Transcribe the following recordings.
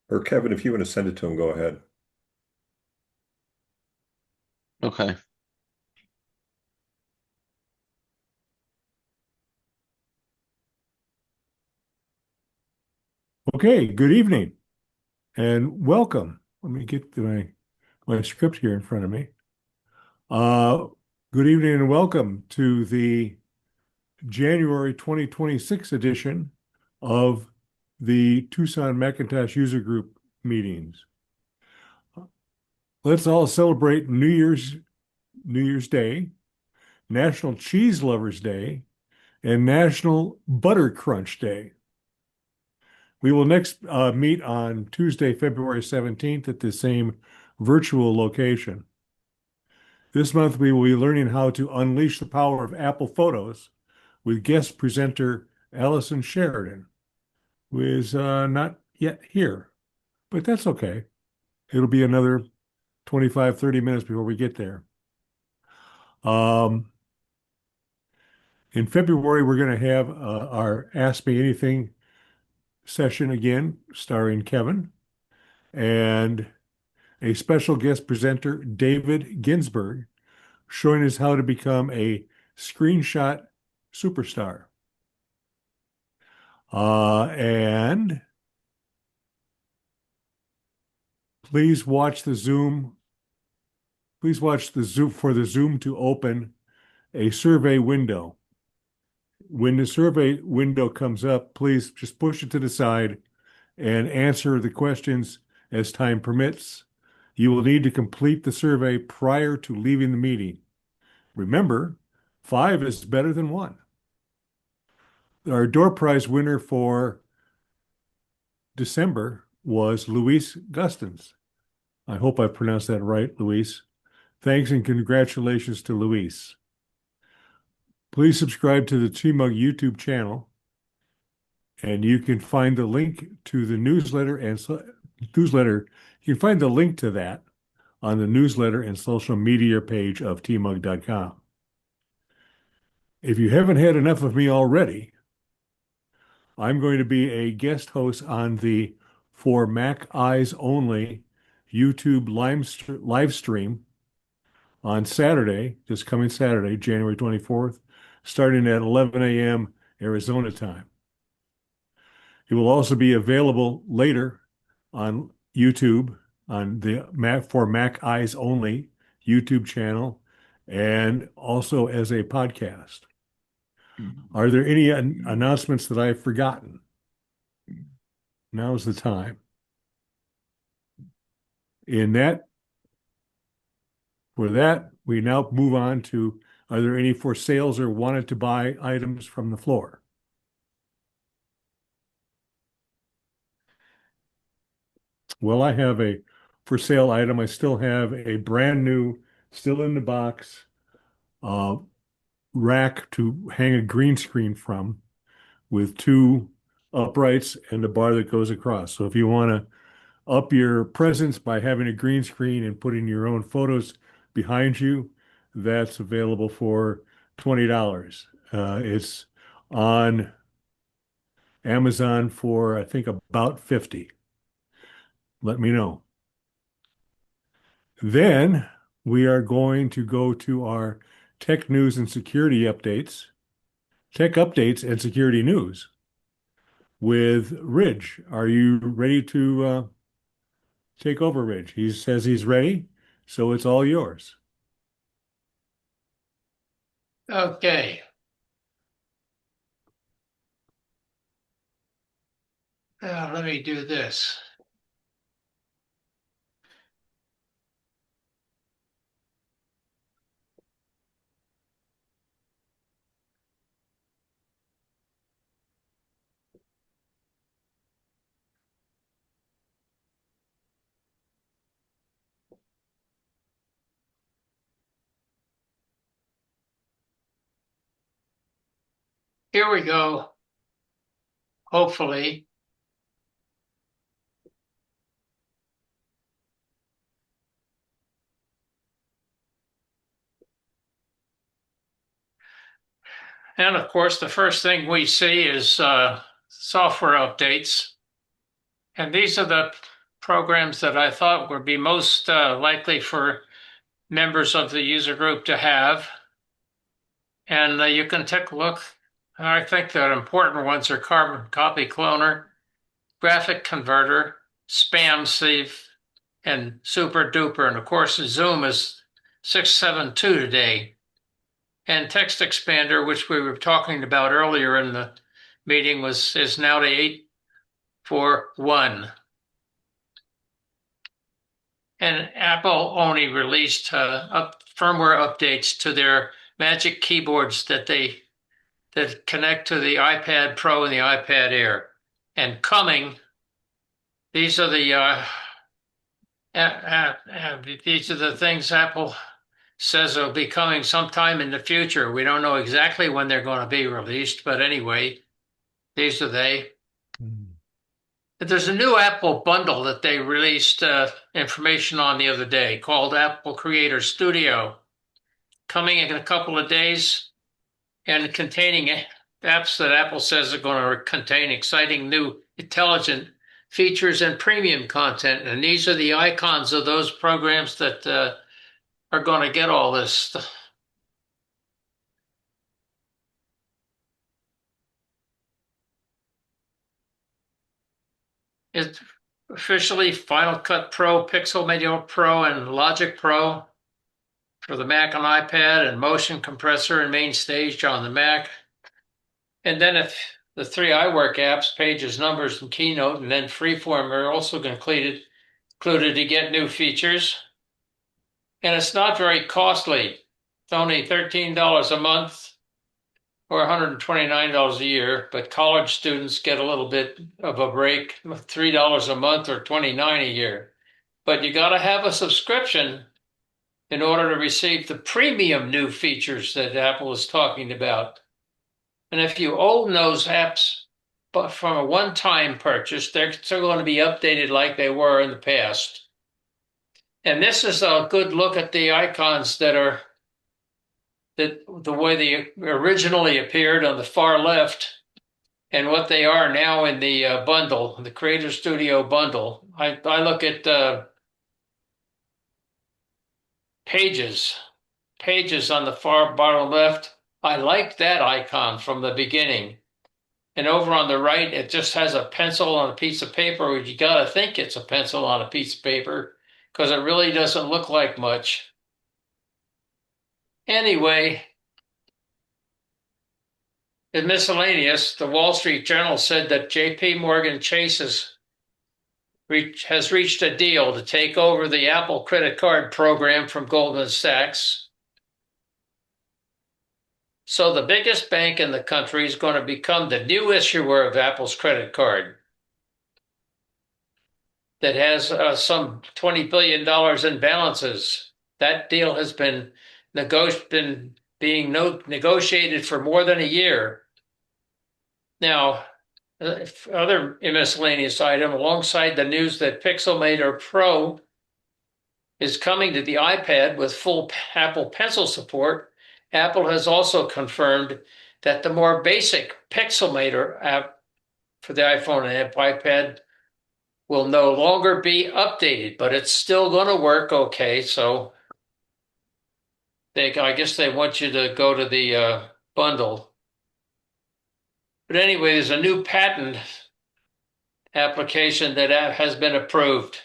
Or Kevin, if you want to send it to him, go ahead. Okay. Okay, good evening and welcome. Let me get to my script here in front of me. Uh, Good evening and welcome to the January 2026 edition of the Tucson Macintosh User Group meetings. Let's all celebrate New Year's Day, National Cheese Lovers Day, and National Butter Crunch Day. We will next meet on Tuesday, February 17th at the same virtual location. This month, we will be learning how to unleash the power of Apple Photos with guest presenter Allison Sheridan, who is not yet here, but that's okay. It'll be another 25, 30 minutes before we get there. Um, in February, we're going to have our Ask Me Anything session again, starring Kevin, and a special guest presenter, David Ginsburg, showing us how to become a screenshot superstar. And please watch the Zoom. Please watch the Zoom for the Zoom to open a survey window. When the survey window comes up, please just push it to the side and answer the questions as time permits. You will need to complete the survey prior to leaving the meeting. Remember, five is better than one. Our door prize winner for December was Luis Gustins. I hope I pronounced that right, Luis. Thanks and congratulations to Luis. Please subscribe to the TMUG YouTube channel, and you can find the link to the newsletter and newsletter. You can find the link to that on the newsletter and social media page of tmug.com. If you haven't had enough of me already, I'm going to be a guest host on the For Mac Eyes Only YouTube live stream on Saturday, this coming Saturday, January 24th, starting at 11 a.m. Arizona time. It will also be available later on YouTube on the For Mac Eyes Only YouTube channel and also as a podcast. Are there any announcements that I've forgotten? Now's the time. In that, for that, we now move on to, are there any for sales or wanted to buy items from the floor? Well, I have a for sale item. I still have a brand new, still in the box, uh, rack to hang a green screen from with two uprights and a bar that goes across. So if you want to up your presence by having a green screen and putting your own photos behind you, that's available for $20. It's on Amazon for, I think, about 50. Let me know. Then we are going to go to our tech news and security updates, tech updates and security news with Ridge. Are you ready to take over, Ridge? He says he's ready, so it's all yours. Okay. Let me do this. Here we go. Hopefully. And of course, the first thing we see is software updates. And these are the programs that I thought would be most likely for members of the user group to have. And you can take a look. I think the important ones are Carbon Copy Cloner, Graphic Converter, Spam Sieve, and Super Duper. And of course, Zoom is 672 today. And Text Expander, which we were talking about earlier in the meeting, is now the 841. And Apple only released firmware updates to their Magic Keyboards that connect to the iPad Pro and the iPad Air. And coming, these are the things Apple says will be coming sometime in the future. We don't know exactly when they're going to be released, but anyway, these are they. There's a new Apple bundle that they released information on the other day called Apple Creator Studio, coming in a couple of days and containing apps that Apple says are going to contain exciting new intelligent features and premium content. And these are the icons of those programs that are going to get all this stuff. It's officially Final Cut Pro, Pixelmator Pro, and Logic Pro for the Mac and iPad, and Motion Compressor and Main Stage on the Mac. And then if the three iWork apps, Pages, Numbers, and Keynote, and then Freeform are also included to get new features. And it's not very costly. It's only $13 a month or $129 a year, but college students get a little bit of a break, $3 a month or $29 a year. But you got to have a subscription in order to receive the premium new features that Apple is talking about. And if you own those apps but from a one-time purchase, they're still going to be updated like they were in the past. And this is a good look at the icons that the way they originally appeared on the far left and what they are now in the bundle, the Creator Studio bundle. I look at Pages on the far bottom left. I like that icon from the beginning. And over on the right, it just has a pencil on a piece of paper. You got to think it's a pencil on a piece of paper because it really doesn't look like much. Anyway, in miscellaneous, the Wall Street Journal said that J.P. Morgan Chase has reached a deal to take over the Apple credit card program from Goldman Sachs. So the biggest bank in the country is going to become the new issuer of Apple's credit card that has some $20 billion in balances. That deal has been being negotiated for more than a year. Now, other miscellaneous item, alongside the news that Pixelmator Pro is coming to the iPad with full Apple Pencil support, Apple has also confirmed that the more basic Pixelmator app for the iPhone and iPad will no longer be updated, but it's still going to work okay. So I guess they want you to go to the bundle. But anyway, there's a new patent application that has been approved,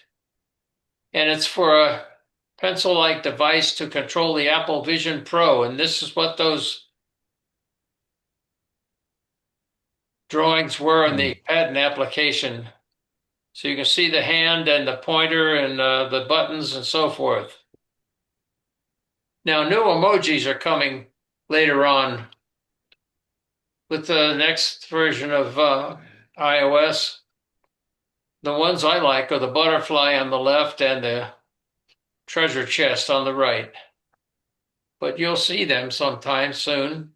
and it's for a pencil-like device to control the Apple Vision Pro. And this is what those drawings were in the patent application. So you can see the hand and the pointer and the buttons and so forth. Now, new emojis are coming later on with the next version of iOS. The ones I like are the butterfly on the left and the treasure chest on the right. But you'll see them sometime soon.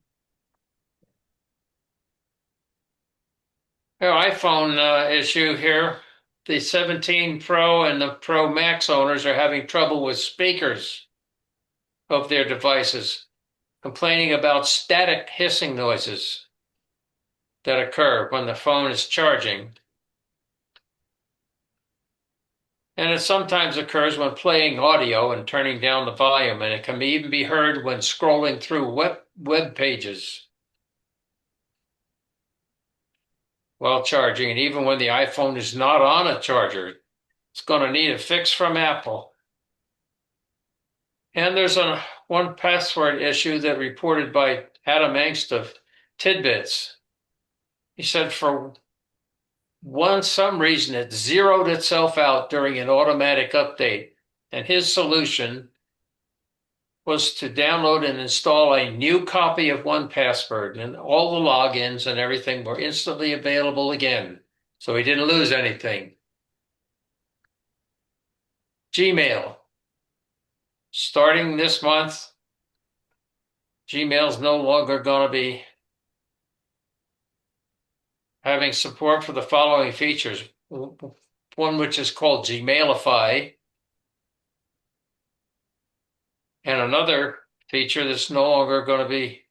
Our iPhone issue here. The 17 Pro and the Pro Max owners are having trouble with speakers of their devices, complaining about static hissing noises that occur when the phone is charging. And it sometimes occurs when playing audio and turning down the volume, and it can even be heard when scrolling through web pages while charging, and even when the iPhone is not on a charger. It's going to need a fix from Apple. And there's a 1Password issue that reported by Adam Engst of Tidbits. He said for some reason it zeroed itself out during an automatic update, and his solution was to download and install a new copy of 1Password, and all the logins and everything were instantly available again, so he didn't lose anything. Gmail. Starting this month, Gmail's no longer going to be having support for the following features. One which is called Gmailify, and another feature that's no longer going to be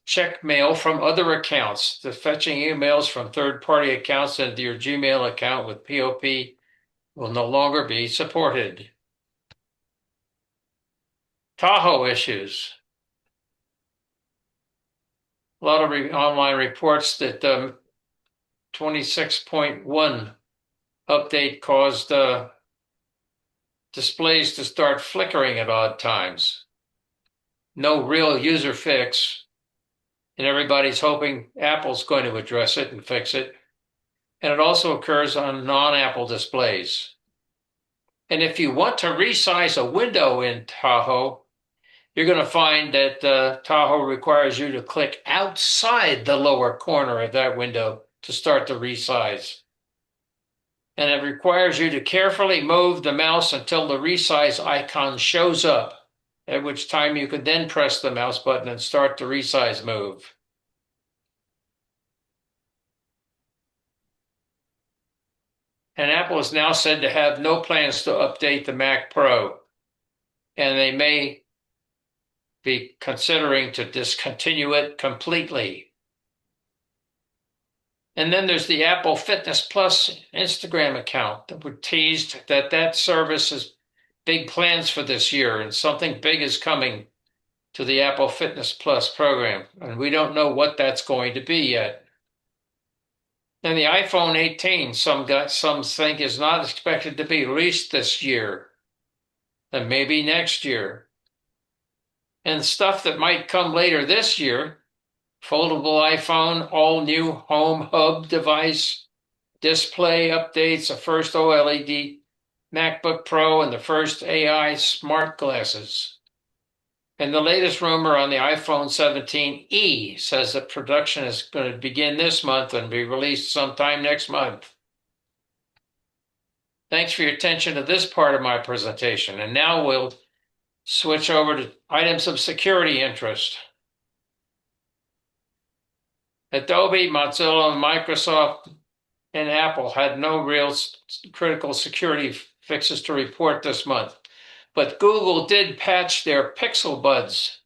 check mail from other accounts. The fetching emails from third-party accounts into your Gmail account with POP will no longer be supported. Tahoe issues. A lot of online reports that 26.1 update caused displays to start flickering at odd times. No real user fix, and everybody's hoping Apple's going to address it and fix it. And it also occurs on non-Apple displays. And if you want to resize a window in Tahoe, you're going to find that Tahoe requires you to click outside the lower corner of that window to start the resize. And it requires you to carefully move the mouse until the resize icon shows up, at which time you can then press the mouse button and start the resize move. And Apple is now said to have no plans to update the Mac Pro, and they may be considering to discontinue it completely. And then there's the Apple Fitness Plus Instagram account that were teased that service has big plans for this year, and something big is coming to the Apple Fitness Plus program, and we don't know what that's going to be yet. And the iPhone 18, some think is not expected to be released this year, and maybe next year. And stuff that might come later this year: foldable iPhone, all new home hub device, display updates, a first OLED MacBook Pro, and the first AI smart glasses. And the latest rumor on the iPhone 17e says that production is going to begin this month and be released sometime next month. Thanks for your attention to this part of my presentation. And now we'll switch over to items of security interest. Adobe, Mozilla, Microsoft, and Apple had no real critical security fixes to report this month. But Google did patch their Pixel Buds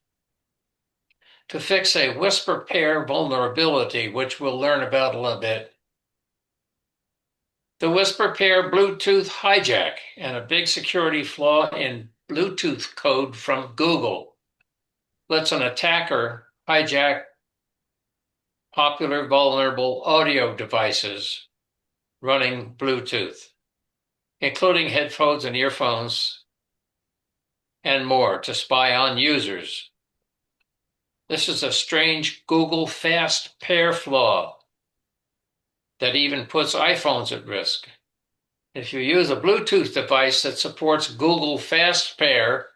to fix a whisper pair vulnerability, which we'll learn about a little bit. The whisper pair Bluetooth hijack, and a big security flaw in Bluetooth code from Google lets an attacker hijack popular vulnerable audio devices running Bluetooth, including headphones and earphones and more, to spy on users. This is a strange Google fast pair flaw that even puts iPhones at risk. If you use a Bluetooth device that supports Google Fast Pair,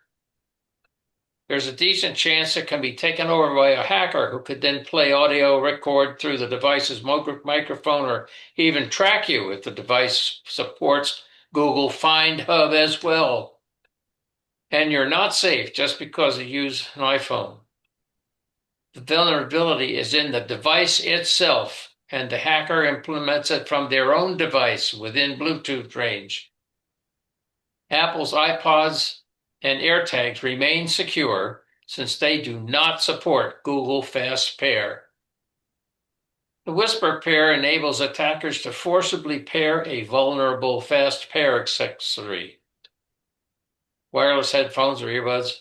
there's a decent chance it can be taken over by a hacker who could then play audio record through the device's microphone, or even track you if the device supports Google Find Hub as well. And you're not safe just because you use an iPhone. The vulnerability is in the device itself, and the hacker implements it from their own device within Bluetooth range. Apple's iPods and AirTags remain secure since they do not support Google Fast Pair. The whisper pair enables attackers to forcibly pair a vulnerable fast pair accessory, wireless headphones or earbuds,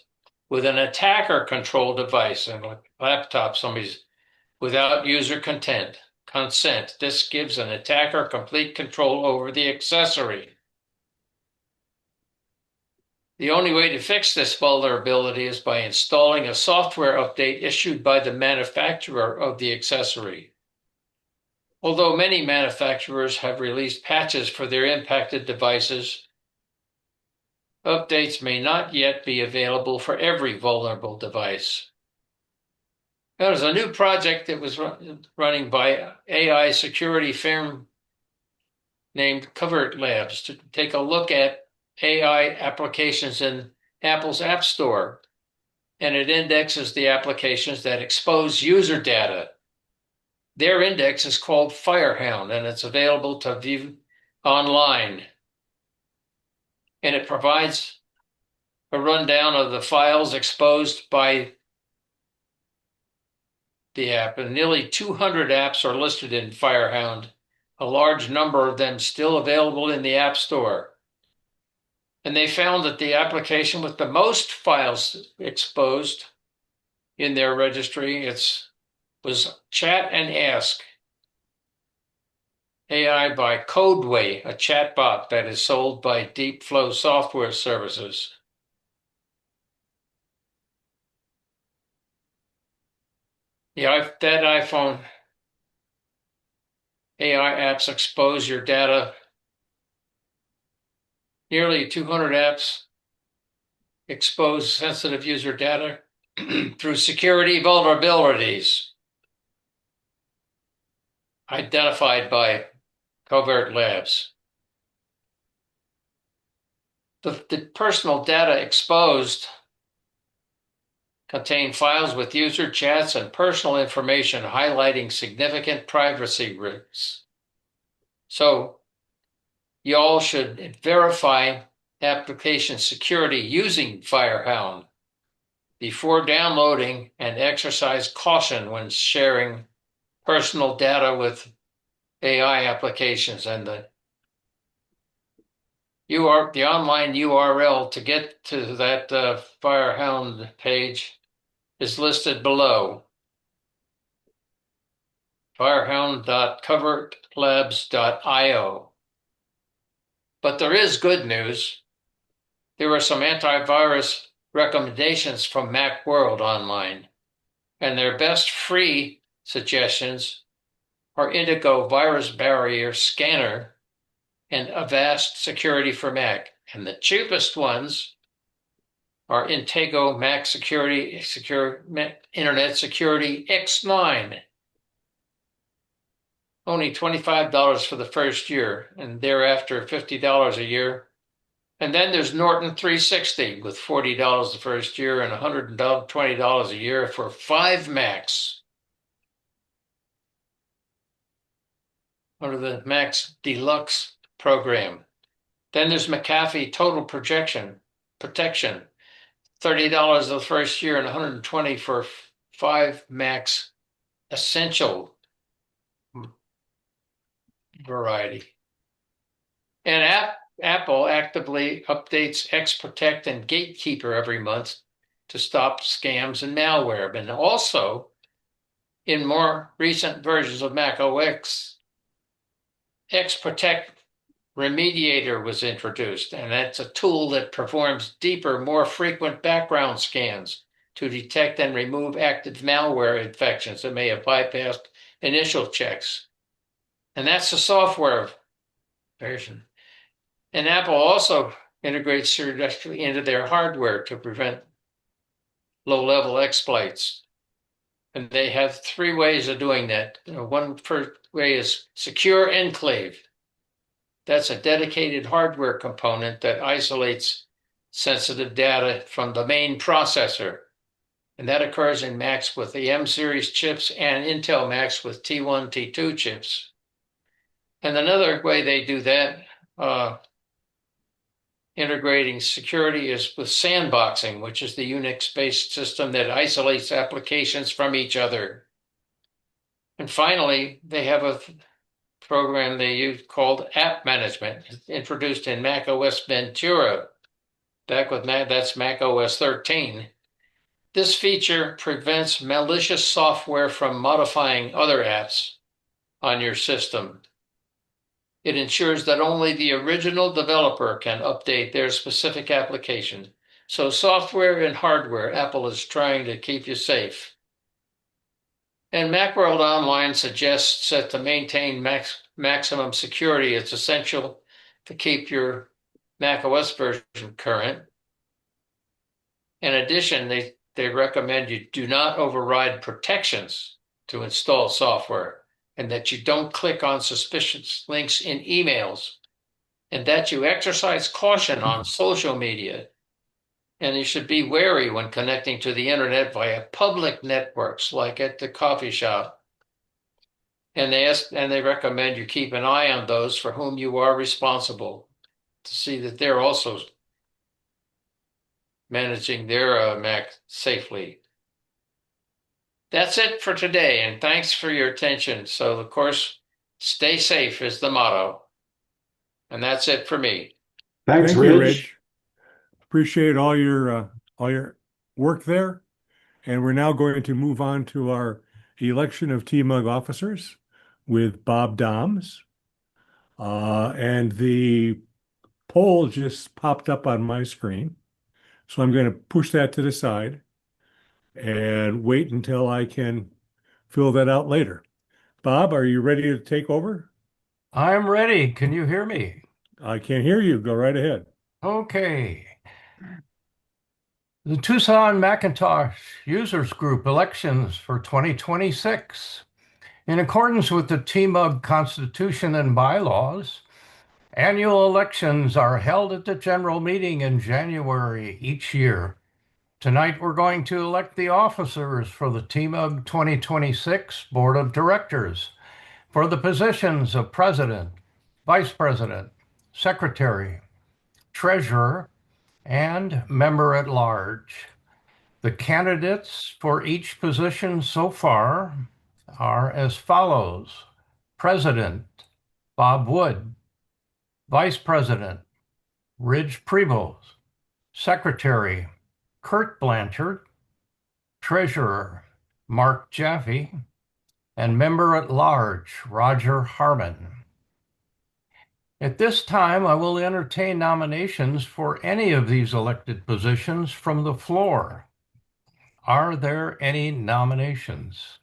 with an attacker-controlled device and a laptop somebody's without user consent. This gives an attacker complete control over the accessory. The only way to fix this vulnerability is by installing a software update issued by the manufacturer of the accessory. Although many manufacturers have released patches for their impacted devices, updates may not yet be available for every vulnerable device. There's a new project that was running by AI security firm named Covert Labs to take a look at AI applications in Apple's App Store, and it indexes the applications that expose user data. Their index is called Firehound, and it's available to view online. And it provides a rundown of the files exposed by the app. And nearly 200 apps are listed in Firehound, a large number of them still available in the App Store. And they found that the application with the most files exposed in their registry was Chat and Ask, AI by Codeway, a chatbot that is sold by Deep Flow Software Services. That iPhone AI apps expose your data. Nearly 200 apps expose sensitive user data through security vulnerabilities identified by Covert Labs. The personal data exposed contain files with user chats and personal information highlighting significant privacy risks. So y'all should verify application security using Firehound before downloading and exercise caution when sharing personal data with AI applications. And the online URL to get to that Firehound page is listed below. Firehound.covertlabs.io. But there is good news. There are some antivirus recommendations from Macworld online, and their best free suggestions are Indigo Virus Barrier Scanner and Avast Security for Mac. And the cheapest ones are Intego Mac Security, Internet Security X9. Only $25 for the first year, and thereafter $50 a year. And then there's Norton 360 with $40 the first year and $120 a year for 5 Macs. Under the Macs Deluxe program. Then there's McAfee Total Protection, $30 the first year and $120 for 5 Macs Essential variety. And Apple actively updates XProtect and Gatekeeper every month to stop scams and malware. And also, in more recent versions of macOS, XProtect Remediator was introduced, and that's a tool that performs deeper, more frequent background scans to detect and remove active malware infections that may have bypassed initial checks. And that's the software version. And Apple also integrates directly into their hardware to prevent low-level exploits. And they have 3 ways of doing that. One first way is Secure Enclave. That's a dedicated hardware component that isolates sensitive data from the main processor. And that occurs in Macs with the M series chips and Intel Macs with T1, T2 chips. And another way they do that, integrating security, is with sandboxing, which is the Unix-based system that isolates applications from each other. And finally, they have a program they use called App Management, introduced in macOS Ventura, back with that's macOS 13. This feature prevents malicious software from modifying other apps on your system. It ensures that only the original developer can update their specific application. So software and hardware, Apple is trying to keep you safe. And Macworld Online suggests that to maintain maximum security, it's essential to keep your macOS version current. In addition, they recommend you do not override protections to install software, and that you don't click on suspicious links in emails, and that you exercise caution on social media. And you should be wary when connecting to the internet via public networks like at the coffee shop. And they recommend you keep an eye on those for whom you are responsible to see that they're also managing their Mac safely. That's it for today, and thanks for your attention. So, of course, stay safe is the motto. And that's it for me. Thanks, Thank you, Rich. Reg. Appreciate all your work there. And we're now going to move on to our election of TMUG officers with Bob Dahms. And the poll just popped up on my screen. So I'm going to push that to the side and wait until I can fill that out later. Bob, are you ready to take over? I'm ready. Can you hear me? I can't hear you. Go right ahead. Okay. The Tucson Macintosh Users Group elections for 2026. In accordance with the TMUG Constitution and bylaws, annual elections are held at the general meeting in January each year. Tonight, we're going to elect the officers for the TMUG 2026 Board of Directors for the positions of President, Vice President, Secretary, Treasurer, and Member at Large. The candidates for each position so far are as follows. President, Bob Wood. Vice President, Ridge Prevost. Secretary, Kurt Blanchard. Treasurer, Mark Jaffe. And Member at Large, Roger Harmon. At this time, I will entertain nominations for any of these elected positions from the floor. Are there any nominations?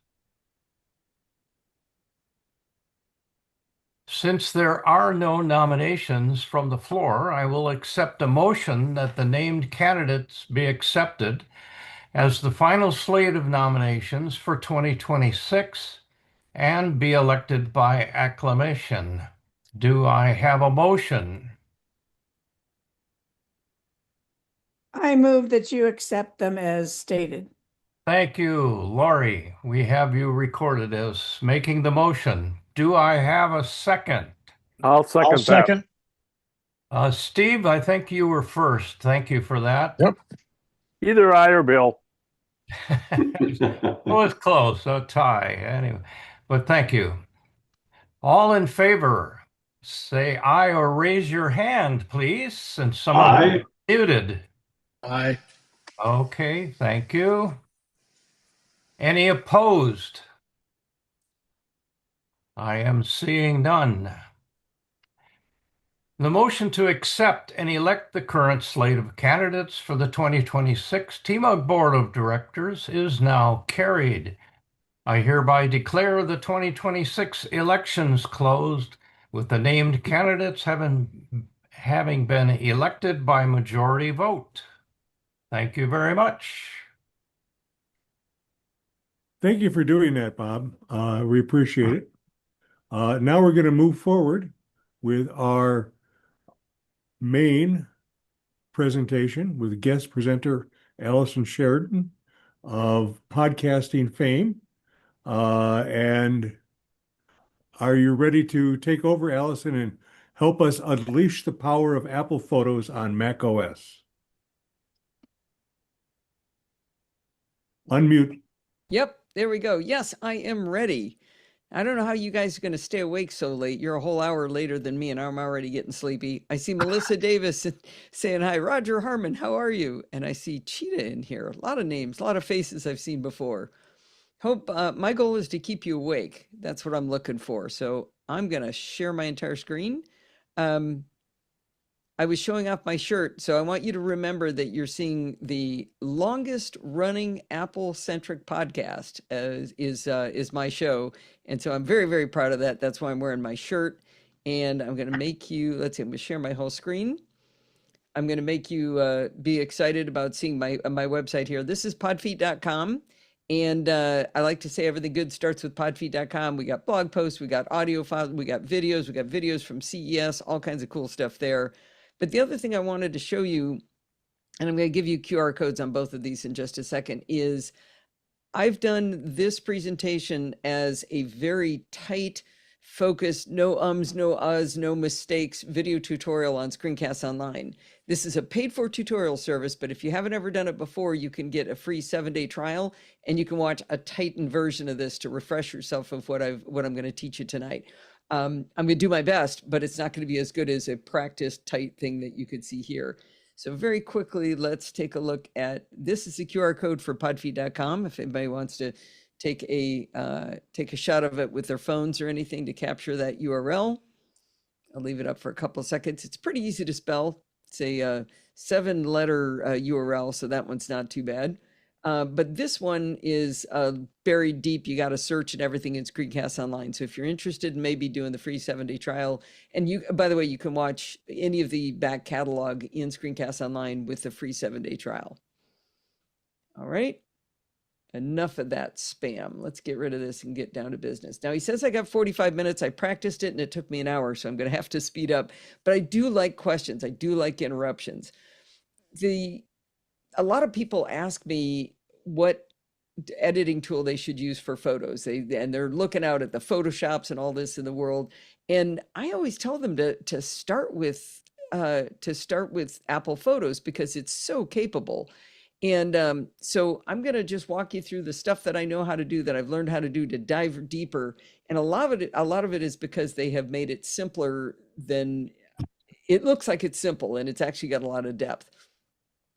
Since there are no nominations from the floor, I will accept a motion that the named candidates be accepted as the final slate of nominations for 2026 and be elected by acclamation. Do I have a motion? I move that you accept them as stated. Thank you, Lori. We have you recorded as making the motion. Do I have a second? I'll second that. Steve, I think you were first. Thank you for that. Yep. Either I or Bill. It was close, a tie. Anyway, but thank you. All in favor, say aye or raise your hand, please, since someone Aye. muted. Aye. Okay, thank you. Any opposed? I am seeing none. The motion to accept and elect the current slate of candidates for the 2026 TMUG Board of Directors is now carried. I hereby declare the 2026 elections closed, with the named candidates having been elected by majority vote. Thank you very much. Thank you for doing that, Bob. We appreciate it. Now we're going to move forward with our main presentation with guest presenter Allison Sheridan of podcasting fame. And are you ready to take over, Allison, and help us unleash the power of Apple Photos on macOS? Unmute. Yep, there we go. Yes, I am ready. I don't know how you guys are going to stay awake so late. You're a whole hour later than me, and I'm already getting sleepy. I see Melissa Davis saying hi. Roger Harmon, how are you? And I see Cheetah in here. A lot of names, a lot of faces I've seen before. Hope my goal is to keep you awake. That's what I'm looking for. So I'm going to share my entire screen. I was showing off my shirt, so I want you to remember that you're seeing the longest running Apple-centric podcast is my show. And so I'm very, very proud of that. That's why I'm wearing my shirt. And I'm going to make you, let's see, I'm going to share my whole screen. I'm going to make you be excited about seeing my website here. This is podfeet.com. And I like to say everything good starts with podfeet.com. We got blog posts, we got audio files, we got videos from CES, all kinds of cool stuff there. But the other thing I wanted to show you, and I'm going to give you QR codes on both of these in just a second, is I've done this presentation as a very tight, focused, no ums, no uhs, no mistakes video tutorial on Screencasts Online. This is a paid-for tutorial service, but if you haven't ever done it before, you can get a free 7-day trial, and you can watch a tightened version of this to refresh yourself of what I'm going to teach you tonight. I'm going to do my best, but it's not going to be as good as a practiced tight thing that you could see here. So very quickly, let's take a look at, this is the QR code for podfeet.com. If anybody wants to take a shot of it with their phones or anything to capture that URL. I'll leave it up for a couple of seconds. It's pretty easy to spell. It's a 7-letter URL, so that one's not too bad. But this one is buried deep. You got to search and everything in Screencasts Online. So if you're interested in maybe doing the free 7-day trial, and you, by the way, you can watch any of the back catalog in Screencasts Online with the free 7-day trial. All right. Enough of that spam. Let's get rid of this and get down to business. Now, he says I got 45 minutes. I practiced it and it took me an hour, so I'm going to have to speed up. But I do like questions. I do like interruptions. A lot of people ask me what editing tool they should use for photos. And they're looking out at the Photoshops and all this in the world. And I always tell them to start with Apple Photos because it's so capable. And so I'm going to just walk you through the stuff that I know how to do, that I've learned how to do, to dive deeper. And a lot of it is because they have made it simpler than it looks like. It's simple, and it's actually got a lot of depth.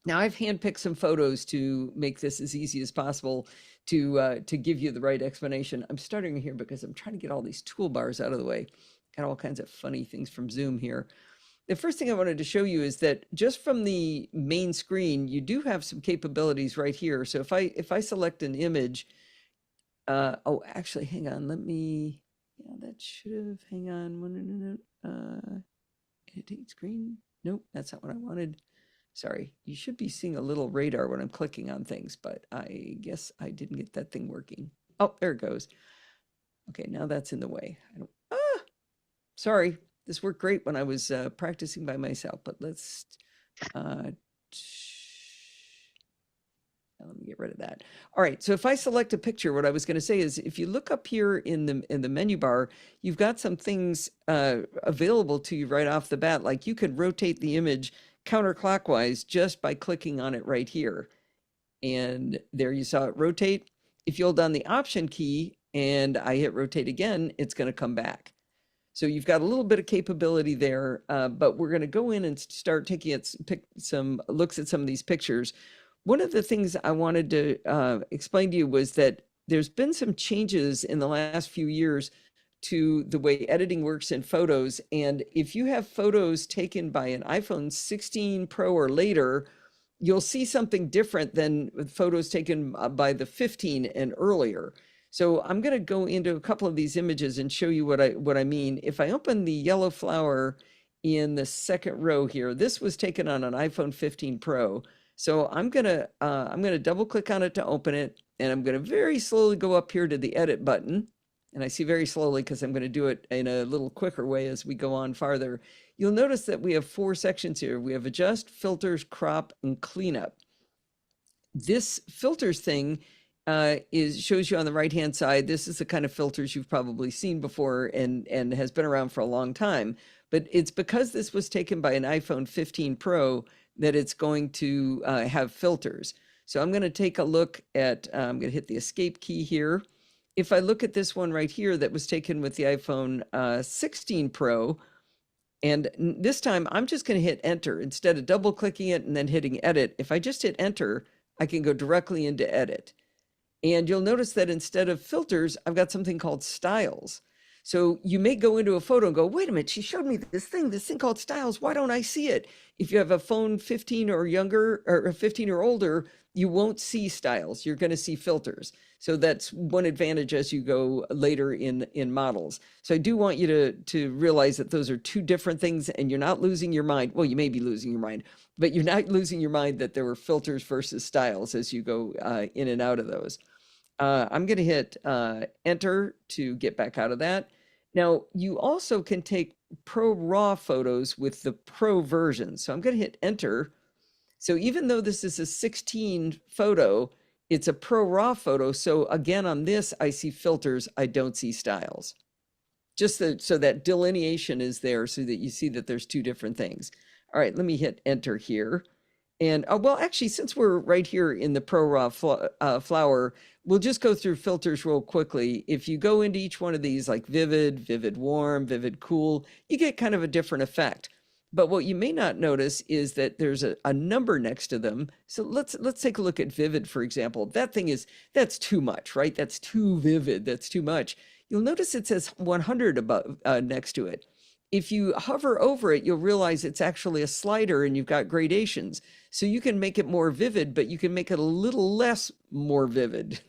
Now, I've handpicked some photos to make this as easy as possible to give you the right explanation. I'm starting here because I'm trying to get all these toolbars out of the way. Got all kinds of funny things from Zoom here. The first thing I wanted to show you is that just from the main screen, you do have some capabilities right here. So if I select an image, oh, actually, hang on, that should have, hang on, edit screen. Nope, that's not what I wanted. Sorry, you should be seeing a little radar when I'm clicking on things, but I guess I didn't get that thing working. Oh, there it goes. Okay, now that's in the way. Sorry. This worked great when I was practicing by myself, but let's, let me get rid of that. All right, so if I select a picture, what I was going to say is if you look up here in the menu bar, you've got some things available to you right off the bat. Like you could rotate the image counterclockwise just by clicking on it right here. And there you saw it rotate. If you hold down the Option key and I hit rotate again, it's going to come back. So you've got a little bit of capability there, but we're going to go in and start taking some looks at some of these pictures. One of the things I wanted to explain to you was that there's been some changes in the last few years to the way editing works in photos. And if you have photos taken by an iPhone 16 Pro or later, you'll see something different than photos taken by the 15 and earlier. So I'm going to go into a couple of these images and show you what I mean. If I open the yellow flower in the second row here, this was taken on an iPhone 15 Pro. So I'm going to double click on it to open it, and I'm going to very slowly go up here to the edit button. And I see very slowly because I'm going to do it in a little quicker way as we go on farther. You'll notice that we have 4 sections here. We have adjust, filters, crop, and cleanup. This filters thing shows you on the right hand side. This is the kind of filters you've probably seen before and has been around for a long time, but it's because this was taken by an iPhone 15 Pro that it's going to have filters. So I'm going to take a look at, I'm going to hit the escape key here, if I look at this one right here that was taken with the iPhone 16 Pro, and this time I'm just going to hit enter instead of double clicking it and then hitting edit. If I just hit enter, I can go directly into edit. And you'll notice that instead of filters, I've got something called styles. So you may go into a photo and go, wait a minute, she showed me this thing called styles. Why don't I see it? If you have a phone 15 or younger or 15 or older, you won't see styles. You're going to see filters. So that's one advantage as you go later in models. So I do want you to realize that those are two different things and you're not losing your mind. Well, you may be losing your mind, but you're not losing your mind that there were filters versus styles as you go in and out of those. I'm going to hit enter to get back out of that. Now, you also can take Pro RAW photos with the Pro version. So I'm going to hit enter. So even though this is a 16 photo, it's a Pro RAW photo. So again, on this, I see filters. I don't see styles. Just so that delineation is there so that you see that there's two different things. All right, let me hit enter here. And well, actually, since we're right here in the Pro RAW flower, we'll just go through filters real quickly. If you go into each one of these, like vivid, vivid warm, vivid cool, you get kind of a different effect. But what you may not notice is that there's a number next to them. So let's take a look at vivid, for example. That's too much, right? That's too vivid. That's too much. You'll notice it says 100 above next to it. If you hover over it, you'll realize it's actually a slider and you've got gradations. So you can make it more vivid, but you can make it a little less more vivid,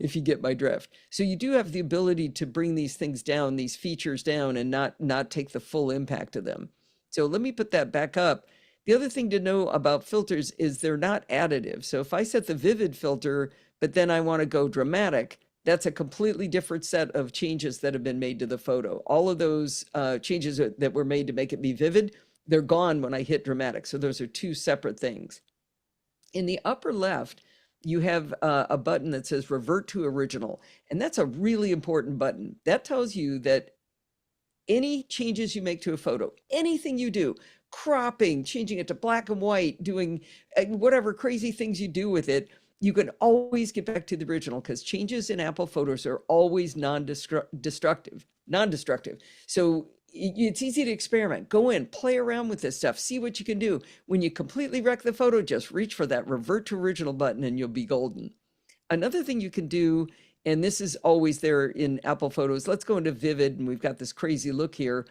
if you get my drift. So you do have the ability to bring these things down, these features down, and not take the full impact of them. So let me put that back up. The other thing to know about filters is they're not additive. So if I set the vivid filter, but then I want to go dramatic, that's a completely different set of changes that have been made to the photo. All of those changes that were made to make it be vivid, they're gone when I hit dramatic. So those are two separate things. In the upper left, you have a button that says revert to original. And that's a really important button. That tells you that any changes you make to a photo, anything you do, cropping, changing it to black and white, doing whatever crazy things you do with it, you can always get back to the original because changes in Apple Photos are always non-destructive. So it's easy to experiment. Go in, play around with this stuff, see what you can do. When you completely wreck the photo, just reach for that revert to original button and you'll be golden. Another thing you can do, and this is always there in Apple Photos, let's go into Vivid, and we've got this crazy look here.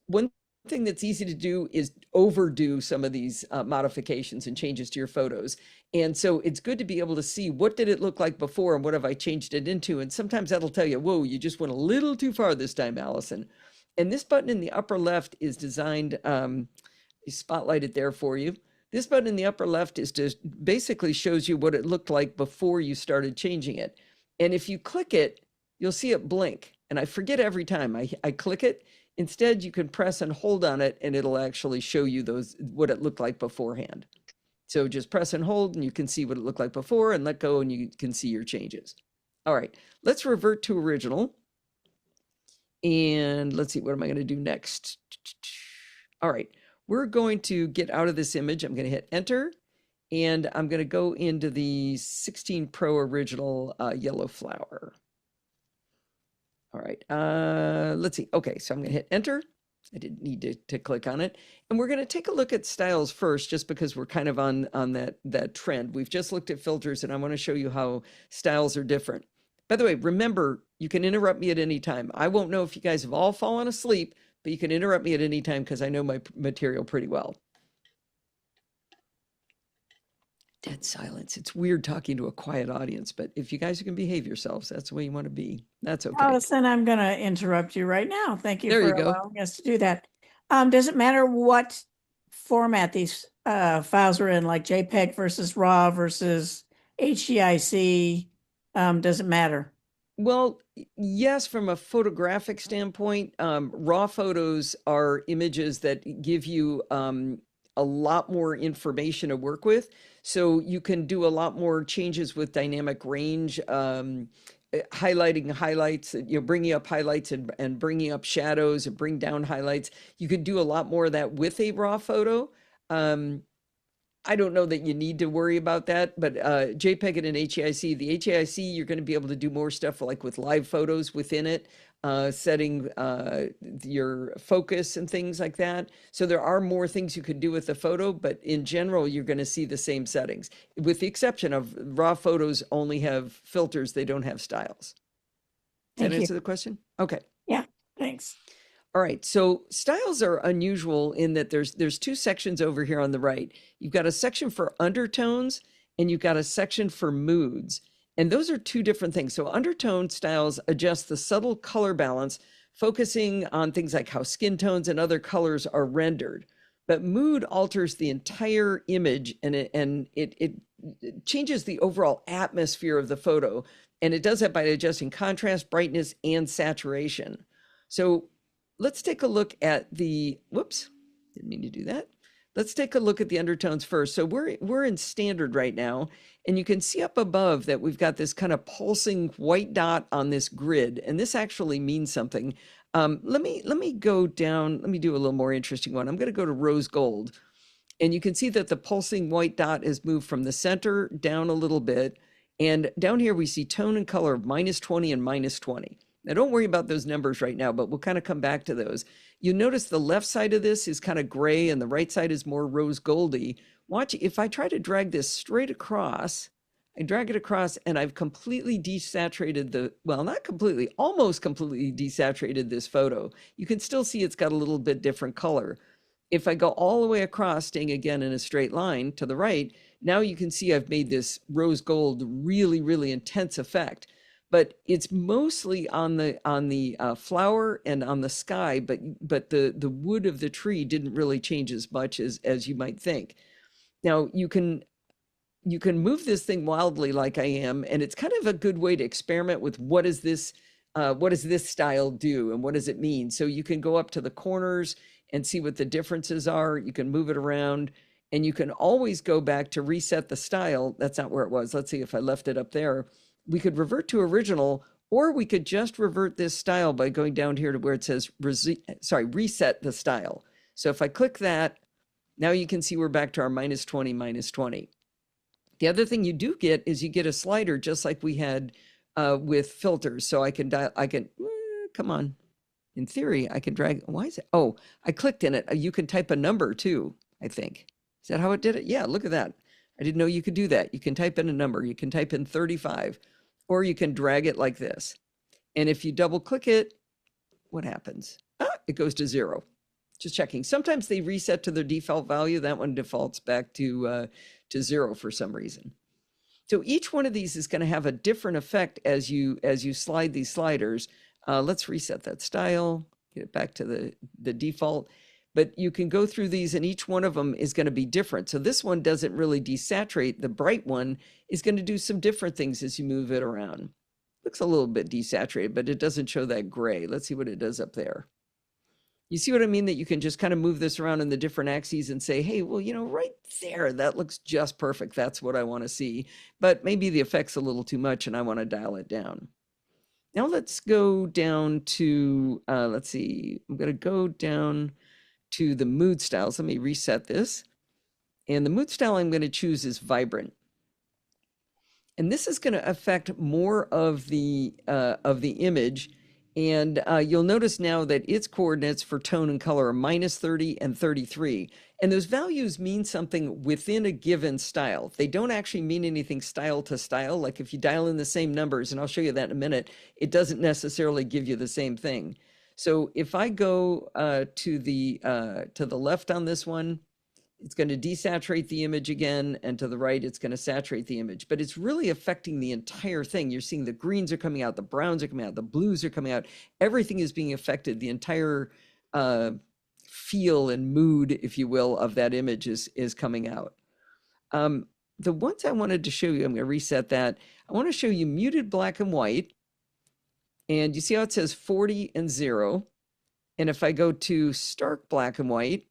One thing that's easy to do is overdo some of these modifications and changes to your photos. And so it's good to be able to see what did it look like before and what have I changed it into. And sometimes that'll tell you, whoa, you just went a little too far this time, Allison. And this button in the upper left is designed, spotlighted there for you. This button in the upper left is just basically shows you what it looked like before you started changing it. And if you click it, you'll see it blink. And I forget every time I click it. Instead, you can press and hold on it and it'll actually show you what it looked like beforehand. So just press and hold and you can see what it looked like before, and let go and you can see your changes. All right, let's revert to original. And let's see, what am I going to do next? All right, we're going to get out of this image. I'm going to hit enter and I'm going to go into the 16 Pro original yellow flower. All right, let's see. Okay, so I'm going to hit enter. I didn't need to click on it. And we're going to take a look at styles first, just because we're kind of on that trend. We've just looked at filters, and I want to show you how styles are different. By the way, remember, you can interrupt me at any time. I won't know if you guys have all fallen asleep, but you can interrupt me at any time because I know my material pretty well. Dead silence. It's weird talking to a quiet audience, but if you guys can behave yourselves, that's the way you want to be. That's okay. Allison, I'm going to interrupt you right now. Thank you There for you go. allowing us to do that. Does it matter what format these files are in, like JPEG versus RAW versus HEIC? Does it matter? Well, yes, from a photographic standpoint, RAW photos are images that give you a lot more information to work with. So you can do a lot more changes with dynamic range, highlighting highlights, bringing up highlights and bringing up shadows and bring down highlights. You could do a lot more of that with a RAW photo. I don't know that you need to worry about that, but JPEG and an HEIC, the HEIC, you're going to be able to do more stuff like with live photos within it, setting your focus and things like that. So there are more things you could do with the photo, but in general, you're going to see the same settings, with the exception of raw photos only have filters, they don't have styles. Does Thank that you. answer the question? Okay. Yeah, thanks. All right, so styles are unusual in that there's two sections over here on the right. You've got a section for undertones and you've got a section for moods. And those are two different things. So undertone styles adjust the subtle color balance, focusing on things like how skin tones and other colors are rendered. But mood alters the entire image, and it changes the overall atmosphere of the photo. And it does that by adjusting contrast, brightness, and saturation. So let's take a look at the, whoops, didn't mean to do that. Let's take a look at the undertones first. So we're in standard right now, and you can see up above that we've got this kind of pulsing white dot on this grid, and this actually means something. Let me go down, let me do a little more interesting one. I'm going to go to rose gold, and you can see that the pulsing white dot has moved from the center down a little bit, and down here we see tone and color of -20 and -20. Now, don't worry about those numbers right now, but we'll kind of come back to those. You notice the left side of this is kind of gray and the right side is more rose goldy. Watch, if I try to drag this straight across, I drag it across and I've completely desaturated the, well, not completely, almost completely desaturated this photo. You can still see it's got a little bit different color. If I go all the way across, staying again in a straight line to the right, now you can see I've made this rose gold really, really intense effect. But it's mostly on the flower and on the sky, but the wood of the tree didn't really change as much as you might think. Now you can move this thing wildly like I am, and it's kind of a good way to experiment with what does this style do and what does it mean. So you can go up to the corners and see what the differences are. You can move it around, and you can always go back to reset the style. That's not where it was. Let's see if I left it up there. We could revert to original, or we could just revert this style by going down here to where it says, reset the style. So if I click that, now you can see we're back to our -20, -20. The other thing you do get is you get a slider just like we had with filters. So I can come on. In theory, I can drag, why is it? Oh, I clicked in it. You can type a number too, I think. Is that how it did it? Yeah, look at that. I didn't know you could do that. You can type in a number. You can type in 35. Or you can drag it like this. And if you double click it, what happens? It goes to 0. Just checking. Sometimes they reset to their default value. That one defaults back to 0 for some reason. So each one of these is going to have a different effect as you slide these sliders. Let's reset that style, get it back to the default. But you can go through these and each one of them is going to be different. So this one doesn't really desaturate. The bright one is going to do some different things as you move it around. Looks a little bit desaturated, but it doesn't show that gray. Let's see what it does up there. You see what I mean? That you can just kind of move this around in the different axes and say, hey, well, right there, that looks just perfect. That's what I want to see. But maybe the effect's a little too much and I want to dial it down. Now let's go down to, let's see, I'm going to go down to the mood styles. Let me reset this. And the mood style I'm going to choose is vibrant. And this is going to affect more of the image. And you'll notice now that its coordinates for tone and color are -30 and 33. And those values mean something within a given style. They don't actually mean anything style to style. Like if you dial in the same numbers, and I'll show you that in a minute, it doesn't necessarily give you the same thing. So if I go to the left on this one, it's going to desaturate the image again, and to the right, it's going to saturate the image. But it's really affecting the entire thing. You're seeing the greens are coming out, the browns are coming out, the blues are coming out. Everything is being affected. The entire feel and mood, if you will, of that image is coming out. The ones I wanted to show you, I'm going to reset that. I want to show you muted black and white. And you see how it says 40 and 0. And if I go to stark black and white,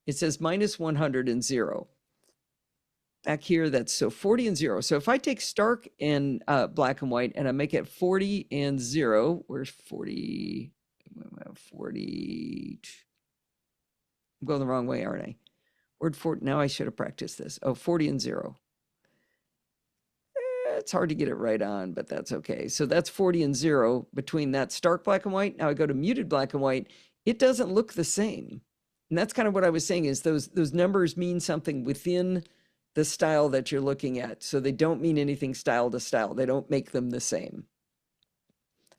it says -100 and 0. Back here, that's so 40 and 0. So if I take stark and black and white and I make it 40 and 0, where's 40? 40. I'm going the wrong way, aren't I? Word 40, now I should have practiced this. Oh, 40 and 0. It's hard to get it right on, but that's okay. So that's 40 and 0 between that stark black and white. Now I go to muted black and white. It doesn't look the same. And that's kind of what I was saying is those numbers mean something within the style that you're looking at. So they don't mean anything style to style. They don't make them the same.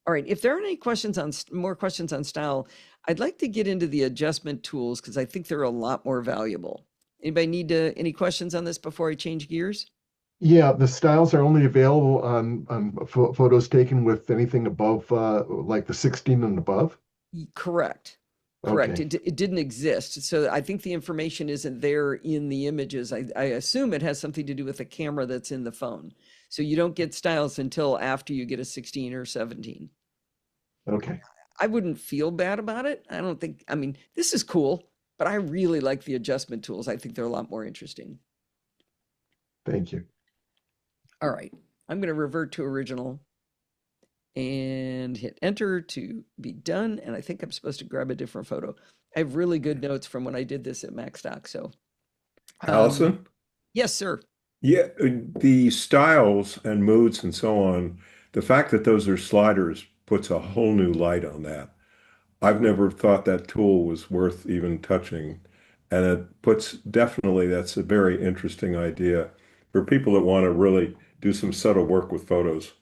All right, if there are any questions on more questions on style, I'd like to get into the adjustment tools because I think they're a lot more valuable. Anybody need any questions on this before I change gears? Yeah, the styles are only available on photos taken with anything above like the 16 and above. Correct. Correct. Okay. It didn't exist. So I think the information isn't there in the images. I assume it has something to do with the camera that's in the phone. So you don't get styles until after you get a 16 or 17. Okay. I wouldn't feel bad about it. I don't think, I mean, this is cool, but I really like the adjustment tools. I think they're a lot more interesting. Thank you. All right. I'm going to revert to original and hit enter to be done. And I think I'm supposed to grab a different photo. I have really good notes from when I did this at MacStock. So, Allison? Yes, sir. Yeah, the styles and moods and so on, the fact that those are sliders puts a whole new light on that. I've never thought that tool was worth even touching. And it puts definitely, that's a very interesting idea for people that want to really do some subtle work with photos.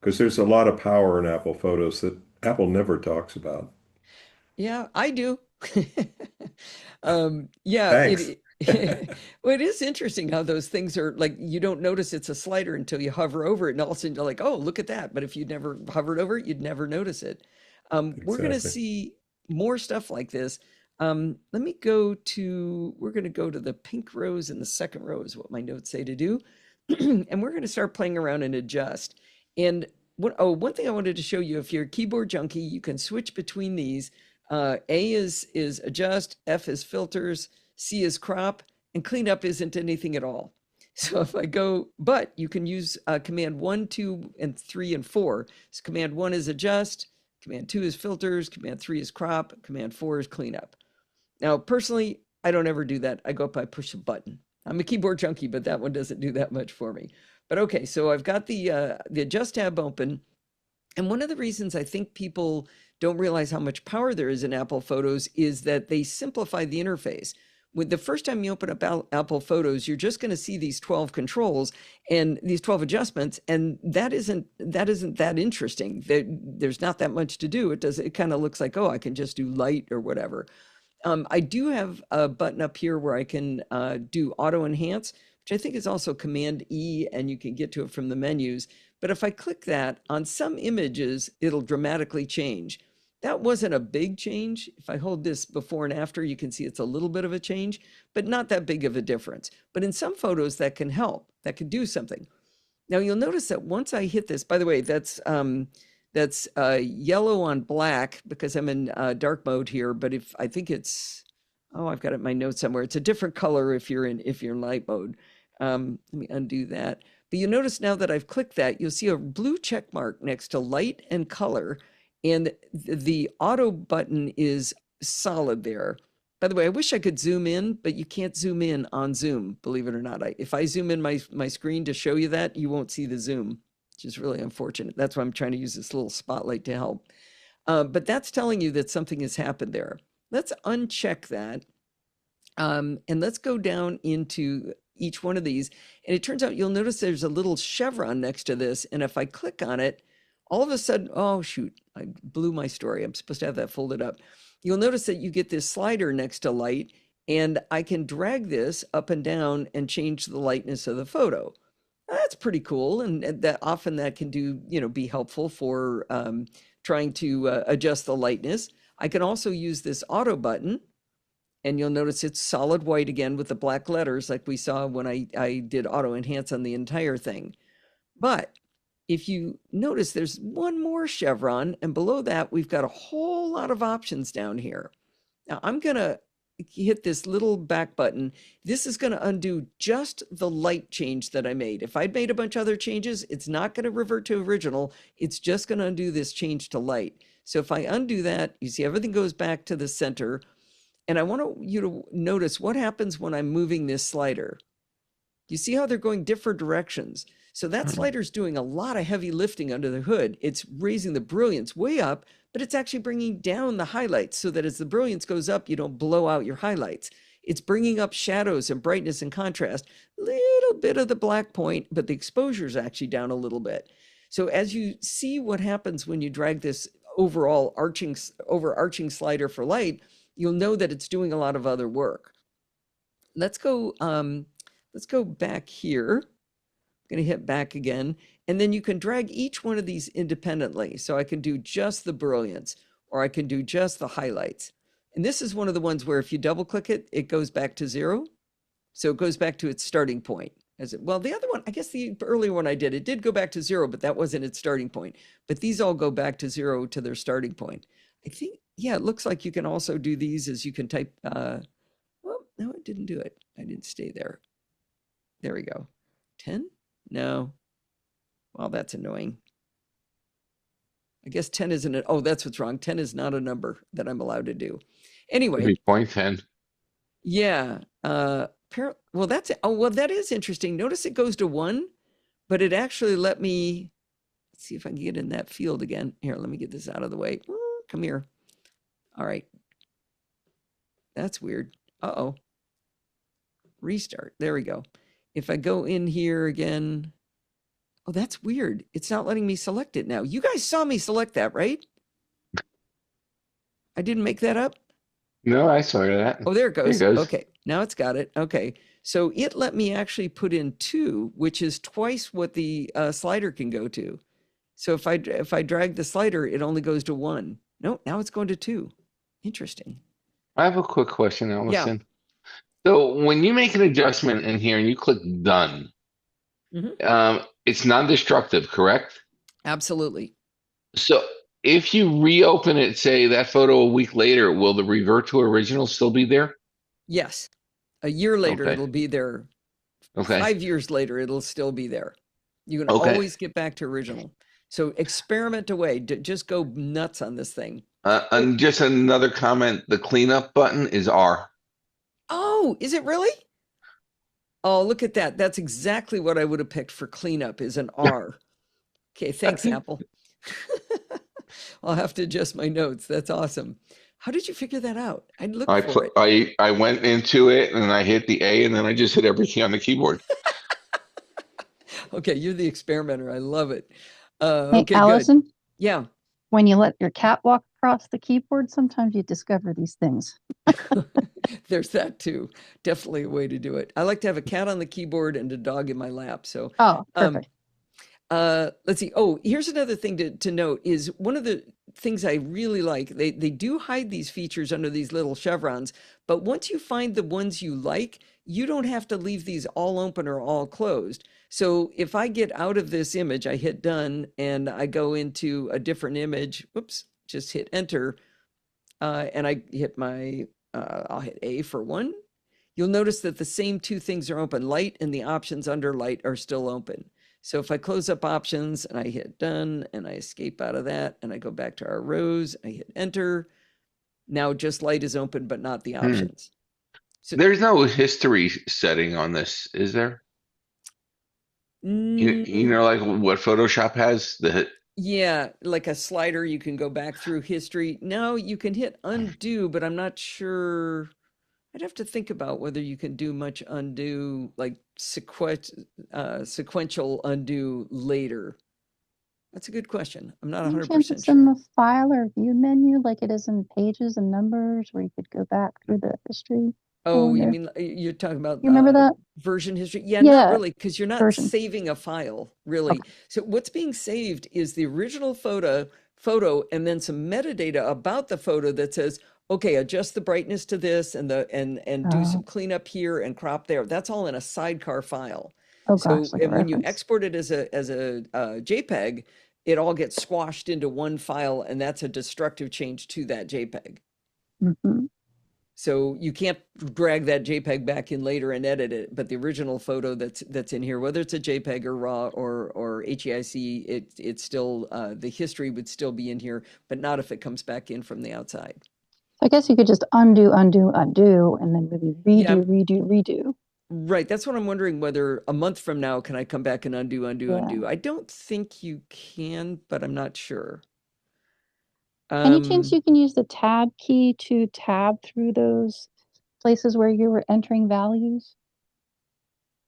Because there's a lot of power in Apple Photos that Apple never talks about. Yeah, I do. Yeah, Thanks. well, it is interesting how those things are like, you don't notice it's a slider until you hover over it. And all of a sudden you're like, oh, look at that. But if you'd never hovered over it, you'd never notice it. We're going to Exactly. see more stuff like this. We're going to go to the pink rows and the second row is what my notes say to do. And we're going to start playing around and adjust. And one thing I wanted to show you, if you're a keyboard junkie, you can switch between these. A is adjust, F is filters, C is crop, and cleanup isn't anything at all. So if I go, but you can use command 1, 2, and 3, and 4. So command 1 is adjust, command 2 is filters, command 3 is crop, command 4 is cleanup. Now, personally, I don't ever do that. I go up, I push a button. I'm a keyboard junkie, but that one doesn't do that much for me. But okay, so I've got the adjust tab open. And one of the reasons I think people don't realize how much power there is in Apple Photos is that they simplify the interface. With the first time you open up Apple Photos, you're just going to see these 12 controls and these 12 adjustments, and that isn't that interesting. There's not that much to do. It kind of looks like, oh, I can just do light or whatever. I do have a button up here where I can do auto enhance, which I think is also Command E, and you can get to it from the menus. But if I click that on some images, it'll dramatically change. That wasn't a big change. If I hold this before and after, you can see it's a little bit of a change, but not that big of a difference. But in some photos, that can help. That can do something. Now you'll notice that once I hit this, by the way, that's yellow on black because I'm in dark mode here. But if I think it's, oh, I've got it in my notes somewhere. It's a different color if you're in light mode. Let me undo that. But you notice now that I've clicked that, you'll see a blue check mark next to light and color. And the auto button is solid there. By the way, I wish I could zoom in, but you can't zoom in on Zoom, believe it or not. If I zoom in my screen to show you that, you won't see the zoom, which is really unfortunate. That's why I'm trying to use this little spotlight to help. But that's telling you that something has happened there. Let's uncheck that. And let's go down into each one of these. And it turns out you'll notice there's a little chevron next to this. And if I click on it, all of a sudden, oh, shoot, I blew my story. I'm supposed to have that folded up. You'll notice that you get this slider next to light, and I can drag this up and down and change the lightness of the photo. That's pretty cool. And that often that can do, be helpful for trying to adjust the lightness. I can also use this auto button, and you'll notice it's solid white again with the black letters like we saw when I did auto enhance on the entire thing. But if you notice, there's one more chevron, and below that, we've got a whole lot of options down here. Now, I'm going to hit this little back button. This is going to undo just the light change that I made. If I'd made a bunch of other changes, it's not going to revert to original. It's just going to undo this change to light. So if I undo that, you see everything goes back to the center. And I want you to notice what happens when I'm moving this slider. You see how they're going different directions. So that slider's doing a lot of heavy lifting under the hood. It's raising the brilliance way up, but it's actually bringing down the highlights so that as the brilliance goes up, you don't blow out your highlights. It's bringing up shadows and brightness and contrast, little bit of the black point, but the exposure is actually down a little bit. So as you see what happens when you drag this overall overarching slider for light, you'll know that it's doing a lot of other work. Let's go back here. I'm going to hit back again, and then you can drag each one of these independently. So I can do just the brilliance, or I can do just the highlights. And this is one of the ones where if you double click it, it goes back to 0. So it goes back to its starting point. Well, the other one, I guess the earlier one I did, it did go back to 0, but that wasn't its starting point. But these all go back to 0 to their starting point. I think, yeah, it looks like you can also do these as you can type, well, no, it didn't do it. I didn't stay there. There we go. 10? No. Well, that's annoying. I guess 10 isn't it. Oh, that's what's wrong. 10 is not a number that I'm allowed to do. Anyway. Maybe 0.10. Yeah. Well, that is interesting. Notice it goes to 1, but it actually let me, let's see if I can get in that field again. Here, let me get this out of the way. Come here. All right. That's weird. Uh-oh. Restart. There we go. If I go in here again, oh, that's weird. It's not letting me select it now. You guys saw me select that, right? I didn't make that up. No, I saw that. Oh, there it goes. There it goes. Okay, now it's got it. Okay, so it let me actually put in 2, which is twice what the slider can go to. So if I drag the slider, it only goes to 1. No, now it's going to 2. Interesting. I have a quick question, Allison. So when you make an adjustment in here and you click done, it's non-destructive, correct? Absolutely. So if you reopen it, say that photo a week later, will the revert to original still be there? Yes. A year later, Okay. it'll be there. Okay. 5 years later, it'll still be there. You can Okay. always get back to original. So experiment away. Just go nuts on this thing. And just another comment, the cleanup button is R. Oh, is it really? Oh, look at that. That's exactly what I would have picked for cleanup is an R. Okay, thanks, Apple. I'll have to adjust my notes. That's awesome. How did you figure that out? I'd look for it. I went into it and I hit the A and then I just hit everything on the keyboard. Okay, you're the experimenter. I love it. Hey, Okay, Allison, good. Yeah. when you let your cat walk across the keyboard, sometimes you discover these things. There's that too. Definitely a way to do it. I like to have a cat on the keyboard and a dog in my lap. So, Oh, perfect. let's see. Oh, here's another thing to note is one of the things I really like. They do hide these features under these little chevrons, but once you find the ones you like, you don't have to leave these all open or all closed. So if I get out of this image, I hit done and I go into a different image. Whoops, just hit enter. And I hit I'll hit A for 1. You'll notice that the same 2 things are open. Light and the options under light are still open. So if I close up options and I hit done and I escape out of that and I go back to our rows, I hit enter. Now just light is open, but not the options. So there's no history setting on this, is there? You know, like what Photoshop has? Yeah, like a slider, you can go back through history. No, you can hit undo, but I'm not sure. I'd have to think about whether you can do much undo, like sequential undo later. That's a good question. I'm not 100% It's sure. in the file or view menu, like it is in pages and numbers, where you could go back through the history. Oh, you mean you're talking about You remember that? version history? Yeah, Yeah, not really, because you're not version. saving a file, really. Okay. So what's being saved is the original photo, and then some metadata about the photo that says, okay, adjust the brightness to this and do some cleanup here and crop there. That's all in a sidecar file. Oh So gosh, like a and when you reference. export it as a JPEG, it all gets squashed into one file, and that's a destructive change to that JPEG. Mhm. So you can't drag that JPEG back in later and edit it, but the original photo that's in here, whether it's a JPEG or RAW or HEIC, it's still the history would still be in here, but not if it comes back in from the outside. I guess you could just undo, undo, undo, and then maybe redo, Yeah. redo, redo. Right. That's what I'm wondering, whether a month from now, can I come back and undo, undo, Yeah. undo? I don't think you can, but I'm not sure. Any chance you can use the tab key to tab through those places where you were entering values?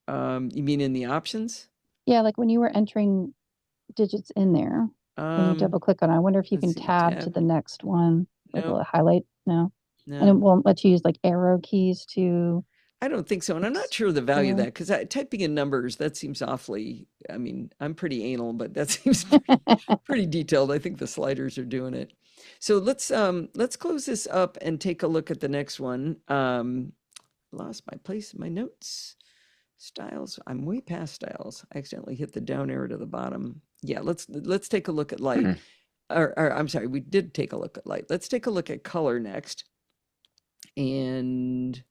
You mean in the options? Yeah, like when you were entering digits in there, when you double click on it, I wonder if you let's can see, tab to the next one, like No. a highlight. No. And it No, won't let you use like arrow keys to. I don't think so. And I'm not sure the value of Yeah. that, because typing in numbers, that seems awfully, I mean, I'm pretty anal, but that seems pretty detailed. I think the sliders are doing it. So let's close this up and take a look at the next one. Lost my place in my notes. Styles. I'm way past styles. I accidentally hit the down arrow to the bottom. Yeah, let's take a look at light. Or I'm sorry, we did take a look at light. Let's take a look at color next. And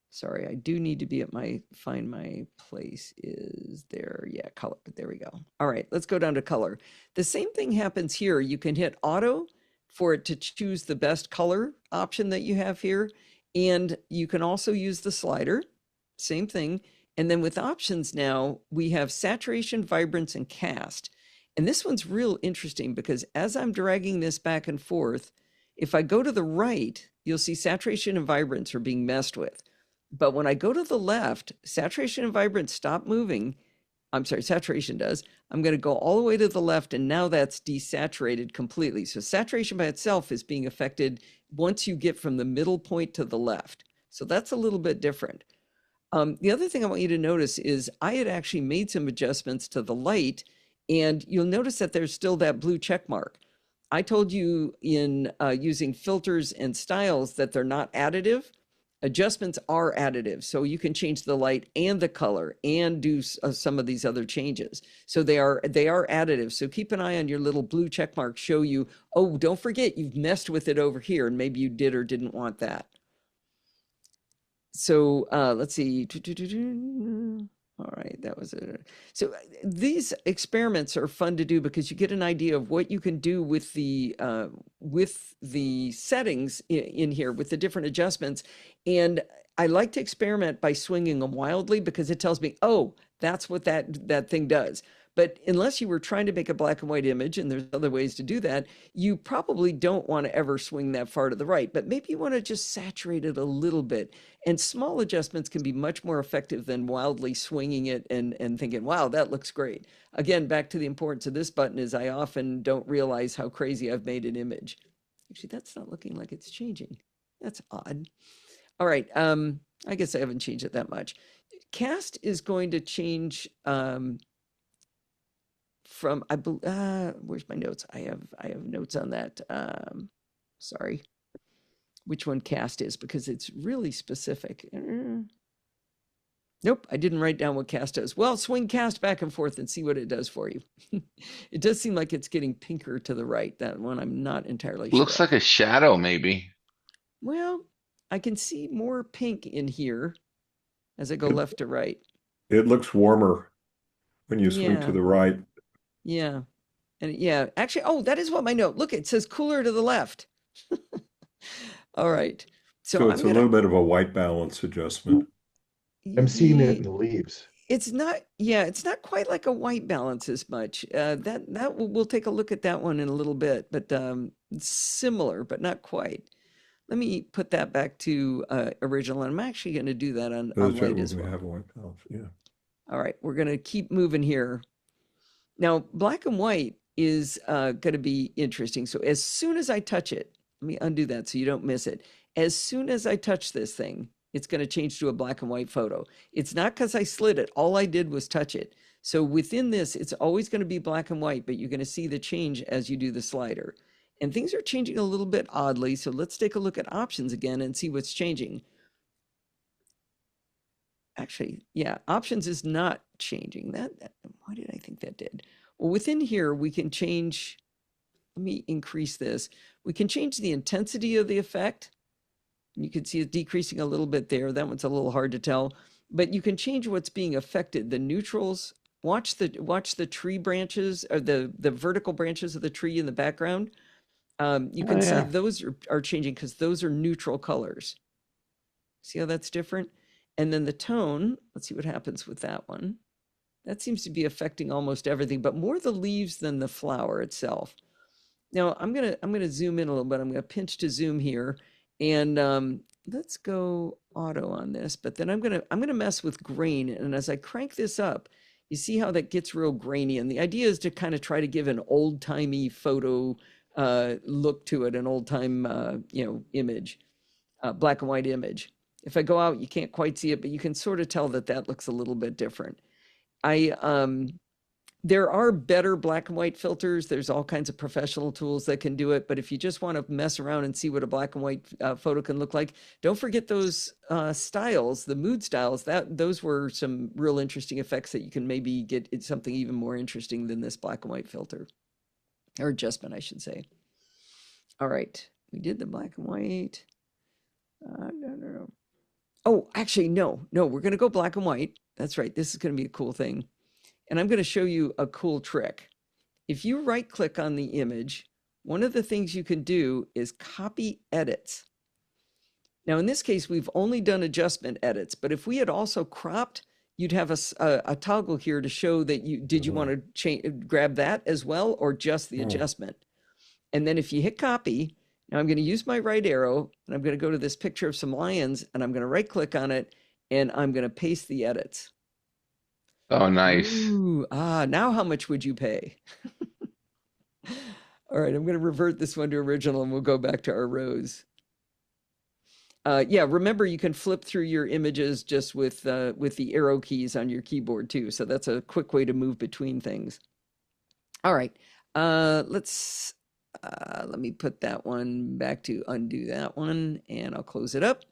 sorry, I do need to be at find my place is there. Yeah, color. There we go. All right, let's go down to color. The same thing happens here. You can hit auto for it to choose the best color option that you have here. And you can also use the slider, same thing. And then with options now, we have saturation, vibrance, and cast. And this one's real interesting, because as I'm dragging this back and forth, if I go to the right, you'll see saturation and vibrance are being messed with. But when I go to the left, saturation and vibrance stop moving. I'm sorry, saturation does. I'm going to go all the way to the left, and now that's desaturated completely. So saturation by itself is being affected once you get from the middle point to the left. So that's a little bit different. The other thing I want you to notice is I had actually made some adjustments to the light, and you'll notice that there's still that blue check mark. I told you in using filters and styles that they're not additive. Adjustments are additive, so you can change the light and the color and do some of these other changes. So they are additive. So keep an eye on your little blue check mark, show you, oh, don't forget you've messed with it over here, and maybe you did or didn't want that. So let's see. All right, that was it. So these experiments are fun to do, because you get an idea of what you can do with the settings in here, with the different adjustments. And I like to experiment by swinging them wildly, because it tells me, oh, that's what that thing does. But unless you were trying to make a black and white image, and there's other ways to do that, you probably don't want to ever swing that far to the right. But maybe you want to just saturate it a little bit. And small adjustments can be much more effective than wildly swinging it and thinking, wow, that looks great. Again, back to the importance of this button is I often don't realize how crazy I've made an image. Actually, that's not looking like it's changing. That's odd. All right. I guess I haven't changed it that much. Cast is going to change from, where's my notes? I have notes on that. Sorry. Which one cast is, because it's really specific. Nope, I didn't write down what cast does. Well, swing cast back and forth and see what it does for you. It does seem like it's getting pinker to the right. That one I'm not entirely sure. Looks like a shadow, maybe. Well, I can see more pink in here as I go left to right. It looks warmer when you swing to the right. Yeah. And yeah, actually, oh, that is what my note. Look, it says cooler to the left. All right. So it's a little bit of a white balance adjustment. I'm seeing it in the leaves. It's not, yeah, it's not quite like a white balance as much. We'll take a look at that one in a little bit, but similar, but not quite. Let me put that back to original. And I'm actually going to do that on light as well. Have a white balance, yeah. All right, we're going to keep moving here. Now, black and white is going to be interesting. So as soon as I touch it, let me undo that so you don't miss it. As soon as I touch this thing, it's going to change to a black and white photo. It's not because I slid it. All I did was touch it. So within this, it's always going to be black and white, but you're going to see the change as you do the slider. And things are changing a little bit oddly. So let's take a look at options again and see what's changing. Actually, yeah, options is not changing. Why did I think that did? Well, within here, we can change, let me increase this. We can change the intensity of the effect. You can see it decreasing a little bit there. That one's a little hard to tell, but you can change what's being affected. The neutrals, watch the tree branches, or the vertical branches of the tree in the background. You can see those are changing because those are neutral colors. See how that's different? And then the tone, let's see what happens with that one. That seems to be affecting almost everything, but more the leaves than the flower itself. Now I'm gonna zoom in a little bit. I'm gonna pinch to zoom here, and let's go auto on this. But then I'm gonna mess with grain, and as I crank this up, you see how that gets real grainy. And the idea is to kind of try to give an old timey photo look to it, an old time image, black and white image. If I go out, you can't quite see it, but you can sort of tell that looks a little bit different. There are better black and white filters. There's all kinds of professional tools that can do it. But if you just want to mess around and see what a black and white photo can look like, don't forget those styles, the mood styles. Those were some real interesting effects that you can maybe get something even more interesting than this black and white filter, or adjustment, I should say. All right, we did the black and white. No. Oh, actually, no, we're going to go black and white. That's right. This is going to be a cool thing. And I'm going to show you a cool trick. If you right click on the image, one of the things you can do is copy edits. Now, in this case, we've only done adjustment edits, but if we had also cropped, you'd have a toggle here to show that you want to grab that as well, or just the adjustment. And then if you hit copy, now I'm going to use my right arrow, and I'm going to go to this picture of some lions, and I'm going to right click on it, and I'm going to paste the edits. Oh, nice. Ooh, now how much would you pay? All right, I'm going to revert this one to original, and we'll go back to our rows. Yeah, remember you can flip through your images just with the arrow keys on your keyboard too. So that's a quick way to move between things. All right, let me put that one back to undo that one, and I'll close it up.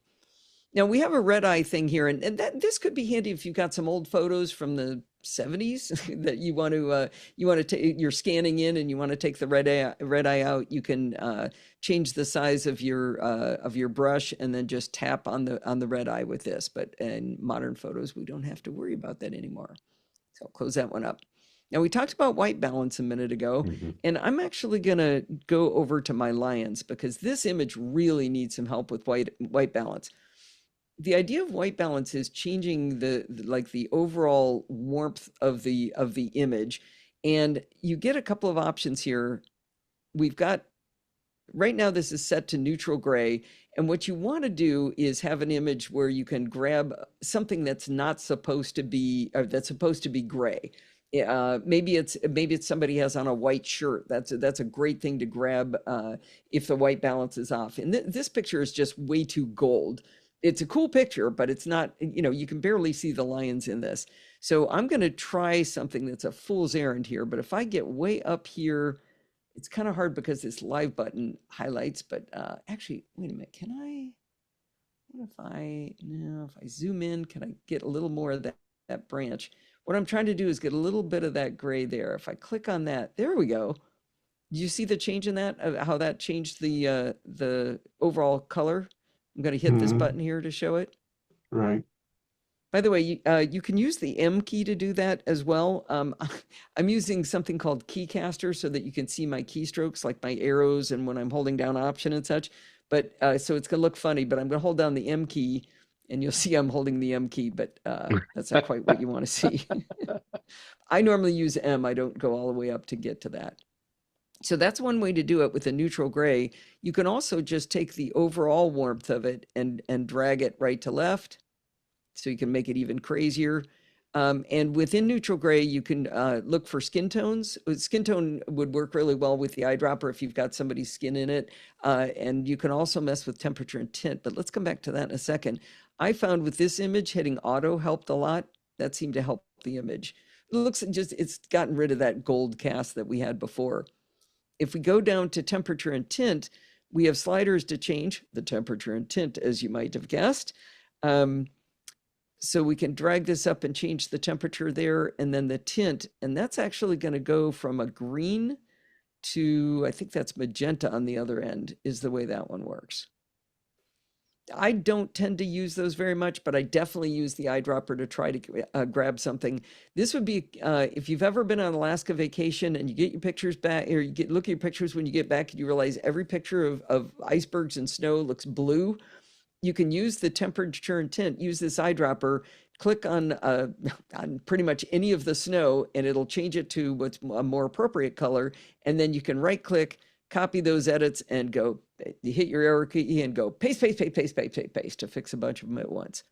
Now we have a red eye thing here, and this could be handy if you've got some old photos from the 70s that you want to take. You're scanning in and you want to take the red eye out. You can change the size of your brush and then just tap on the red eye with this. But in modern photos, we don't have to worry about that anymore. So I'll close that one up. Now we talked about white balance a minute ago, and I'm actually gonna go over to my lions because this image really needs some help with white balance. The idea of white balance is changing the overall warmth of the image, and you get a couple of options here. We've got right now this is set to neutral gray, and what you want to do is have an image where you can grab something that's not supposed to be, or that's supposed to be gray. Maybe it's somebody has on a white shirt. That's a great thing to grab if the white balance is off. And this picture is just way too gold. It's a cool picture, but it's not, you can barely see the lions in this. So I'm going to try something that's a fool's errand here. But if I get way up here, it's kind of hard because this live button highlights. But actually, wait a minute. If I zoom in, can I get a little more of that branch? What I'm trying to do is get a little bit of that gray there. If I click on that, there we go. Do you see the change in that, how that changed the overall color? I'm going to hit this button here to show it. Right. By the way, you can use the M key to do that as well. I'm using something called Keycaster so that you can see my keystrokes, like my arrows and when I'm holding down Option and such. But so it's going to look funny, but I'm going to hold down the M key, and you'll see I'm holding the M key, but that's not quite what you want to see. I normally use M. I don't go all the way up to get to that. So that's one way to do it with a neutral gray. You can also just take the overall warmth of it and drag it right to left, so you can make it even crazier. And within neutral gray, you can look for skin tones. Skin tone would work really well with the eyedropper if you've got somebody's skin in it. And you can also mess with temperature and tint, but let's come back to that in a second. I found with this image, hitting auto helped a lot. That seemed to help the image. It looks it's gotten rid of that gold cast that we had before. If we go down to temperature and tint, we have sliders to change the temperature and tint, as you might have guessed. So we can drag this up and change the temperature there, and then the tint, and that's actually going to go from a green to, I think that's magenta on the other end, is the way that one works. I don't tend to use those very much, but I definitely use the eyedropper to try to grab something. This would be, if you've ever been on Alaska vacation and you get your pictures back, or look at your pictures when you get back and you realize every picture of icebergs and snow looks blue, you can use the temperature and tint, use this eyedropper, click on pretty much any of the snow, and it'll change it to what's a more appropriate color. And then you can right click, copy those edits, and go, you hit your arrow key and go paste, paste, paste, paste, paste, paste, paste to fix a bunch of them at once.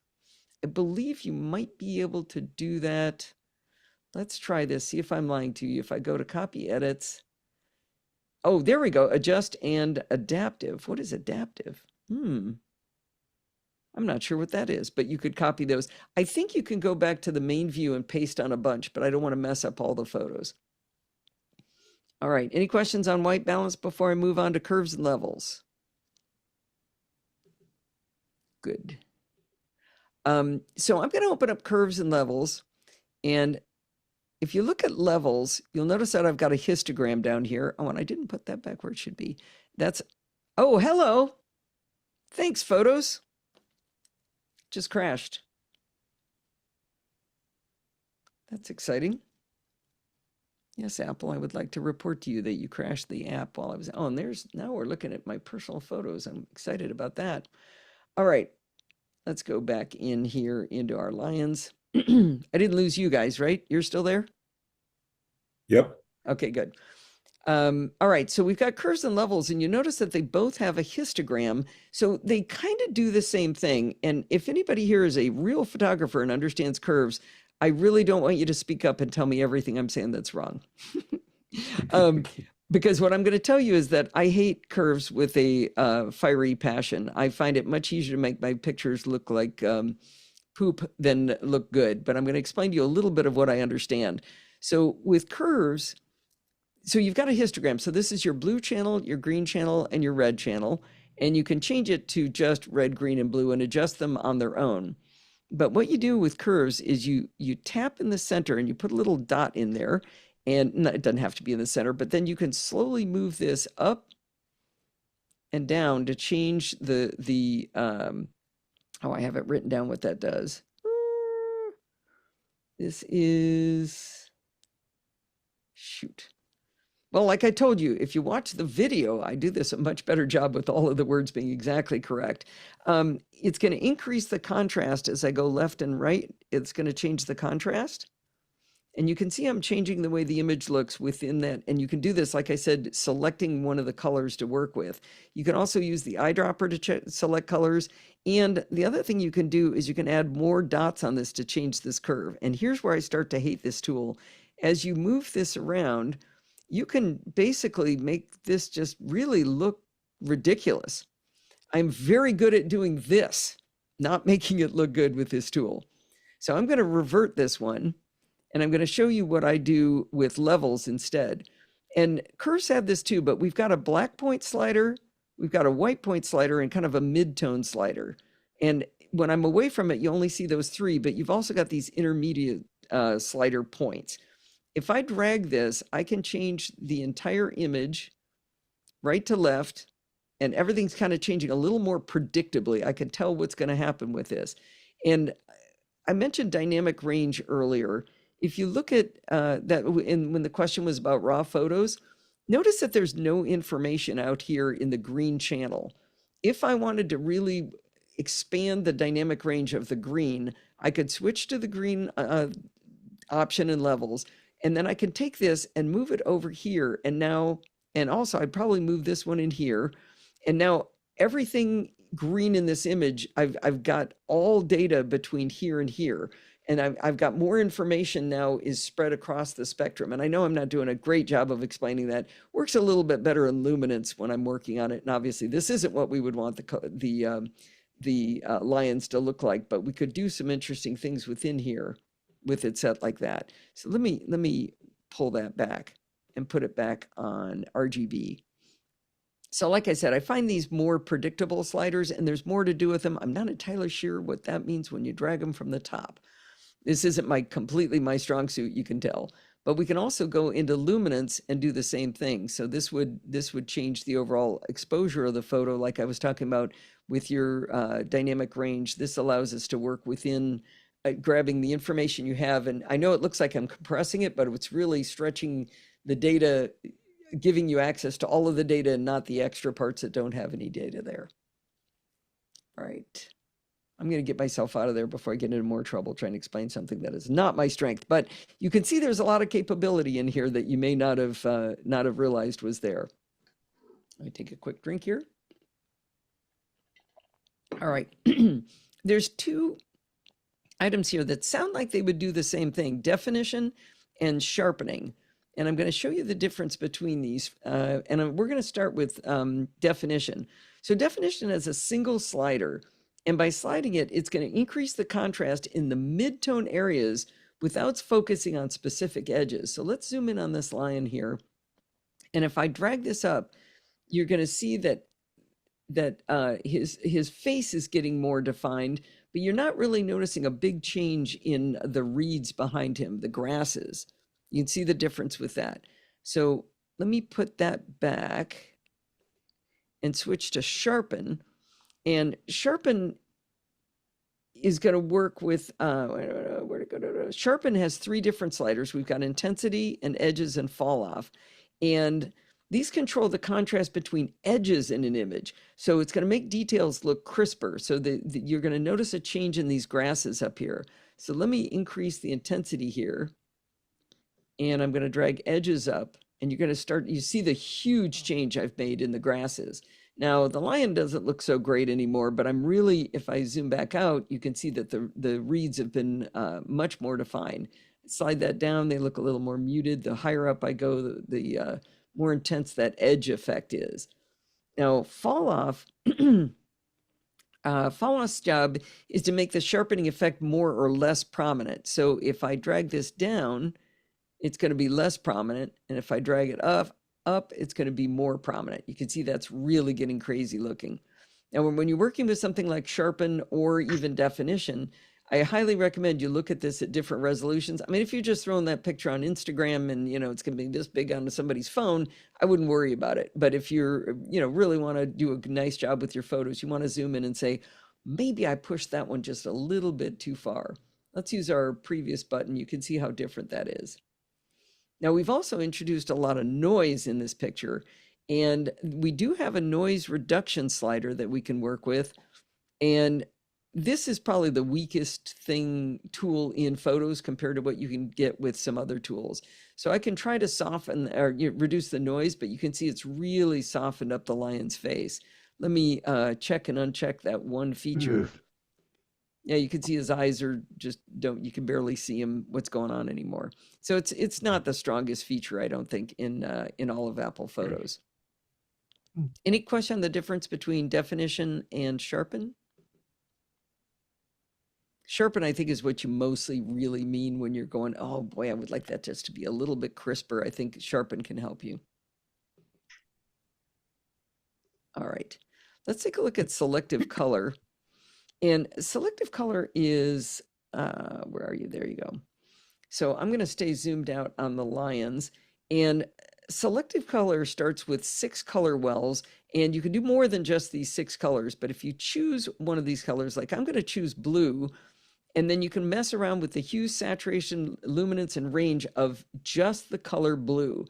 I believe you might be able to do that. Let's try this, see if I'm lying to you. If I go to copy edits, oh, there we go, adjust and adaptive. What is adaptive? I'm not sure what that is, but you could copy those. I think you can go back to the main view and paste on a bunch, but I don't want to mess up all the photos. All right, any questions on white balance before I move on to curves and levels? Good. So I'm going to open up curves and levels. And if you look at levels, you'll notice that I've got a histogram down here. Oh, and I didn't put that back where it should be. That's, oh, hello. Thanks, photos. Just crashed. That's exciting. Yes, Apple, I would like to report to you that you crashed the app while I was, oh, and now we're looking at my personal photos. I'm excited about that. All right, let's go back in here into our Lions. I didn't lose you guys, right? You're still there? Yep. Okay, good. All right, so we've got curves and levels, and you notice that they both have a histogram, so they kind of do the same thing. And if anybody here is a real photographer and understands curves, I really don't want you to speak up and tell me everything I'm saying that's wrong. Because what I'm going to tell you is that I hate curves with a fiery passion. I find it much easier to make my pictures look like poop than look good. But I'm going to explain to you a little bit of what I understand. So with curves, so you've got a histogram. So this is your blue channel, your green channel, and your red channel. And you can change it to just red, green, and blue and adjust them on their own. But what you do with curves is you tap in the center and you put a little dot in there. And it doesn't have to be in the center, but then you can slowly move this up and down to change the oh, I have it written down what that does. This is, shoot. Well, like I told you, if you watch the video, I do this a much better job with all of the words being exactly correct. It's going to increase the contrast as I go left and right. It's going to change the contrast. And you can see I'm changing the way the image looks within that. And you can do this, like I said, selecting one of the colors to work with. You can also use the eyedropper to select colors. And the other thing you can do is you can add more dots on this to change this curve. And here's where I start to hate this tool. As you move this around, you can basically make this just really look ridiculous. I'm very good at doing this, not making it look good with this tool. So I'm going to revert this one, and I'm going to show you what I do with levels instead. And curves have this too, but we've got a black point slider, we've got a white point slider, and kind of a mid-tone slider. And when I'm away from it, you only see those three, but you've also got these intermediate slider points. If I drag this, I can change the entire image right to left, and everything's kind of changing a little more predictably. I can tell what's going to happen with this. And I mentioned dynamic range earlier. If you look at that, when the question was about raw photos, notice that there's no information out here in the green channel. If I wanted to really expand the dynamic range of the green, I could switch to the green option in levels. And then I can take this and move it over here. And now, and also I'd probably move this one in here. And now everything green in this image, I've got all data between here and here. And I've got more information now is spread across the spectrum. And I know I'm not doing a great job of explaining that. Works a little bit better in luminance when I'm working on it. And obviously this isn't what we would want the Lions to look like, but we could do some interesting things within here with it set like that. So let me pull that back and put it back on RGB. So like I said, I find these more predictable sliders, and there's more to do with them. I'm not entirely sure what that means when you drag them from the top. This isn't completely my strong suit, you can tell. But we can also go into luminance and do the same thing. So this would change the overall exposure of the photo, like I was talking about with your dynamic range. This allows us to work within grabbing the information you have. And I know it looks like I'm compressing it, but it's really stretching the data, giving you access to all of the data and not the extra parts that don't have any data there. All right. I'm going to get myself out of there before I get into more trouble trying to explain something that is not my strength. But you can see there's a lot of capability in here that you may not have realized was there. Let me take a quick drink here. All right. There's two items here that sound like they would do the same thing: definition and sharpening. And I'm going to show you the difference between these. We're going to start with definition. So definition has a single slider. And by sliding it, it's going to increase the contrast in the mid-tone areas without focusing on specific edges. So let's zoom in on this lion here. And if I drag this up, you're going to see that his face is getting more defined, but you're not really noticing a big change in the reeds behind him, the grasses. You can see the difference with that. So let me put that back and switch to sharpen. And sharpen is going to work with, where to go? Sharpen has three different sliders. We've got intensity and edges and fall off. And these control the contrast between edges in an image. So it's going to make details look crisper. So you're going to notice a change in these grasses up here. So let me increase the intensity here. And I'm going to drag edges up. And you're going to you see the huge change I've made in the grasses. Now, the lion doesn't look so great anymore, but I'm really, if I zoom back out, you can see that the reeds have been much more defined. Slide that down, they look a little more muted. The higher up I go, the more intense that edge effect is. Now, fall off's job is to make the sharpening effect more or less prominent. So if I drag this down, it's going to be less prominent. And if I drag it up, it's going to be more prominent. You can see that's really getting crazy looking. Now, when you're working with something like sharpen or even definition, I highly recommend you look at this at different resolutions. I mean, if you're just throwing that picture on Instagram and, it's going to be this big on somebody's phone, I wouldn't worry about it. But if you're, really want to do a nice job with your photos, you want to zoom in and say, maybe I pushed that one just a little bit too far. Let's use our previous button. You can see how different that is. Now, we've also introduced a lot of noise in this picture, and we do have a noise reduction slider that we can work with. And this is probably the weakest tool in photos compared to what you can get with some other tools. So I can try to soften or reduce the noise, but you can see it's really softened up the lion's face. Let me check and uncheck that one feature. Yeah, you can see his eyes are you can barely see him, what's going on anymore. So it's not the strongest feature, I don't think, in all of Apple Photos. Any question on the difference between definition and sharpen? Sharpen, I think, is what you mostly really mean when you're going, oh boy, I would like that just to be a little bit crisper. I think sharpen can help you. All right, let's take a look at selective color. And selective color is, where are you? There you go. So I'm going to stay zoomed out on the lions. And selective color starts with 6 color wells. And you can do more than just these 6 colors. But if you choose one of these colors, like I'm going to choose blue, and then you can mess around with the hue, saturation, luminance, and range of just the color blue.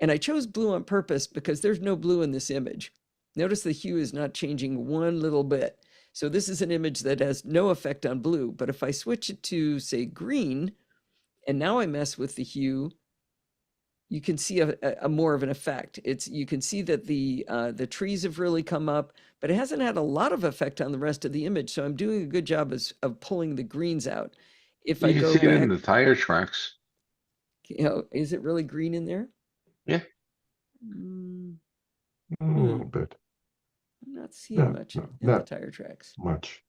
And I chose blue on purpose because there's no blue in this image. Notice the hue is not changing one little bit. So this is an image that has no effect on blue, but if I switch it to, say, green, and now I mess with the hue, you can see a more of an effect. You can see that the trees have really come up, but it hasn't had a lot of effect on the rest of the image. So I'm doing a good job of pulling the greens out. If I go see back, it in the tire tracks. Is it really green in there? Yeah. A little bit. I'm not seeing much in the tire tracks. Much.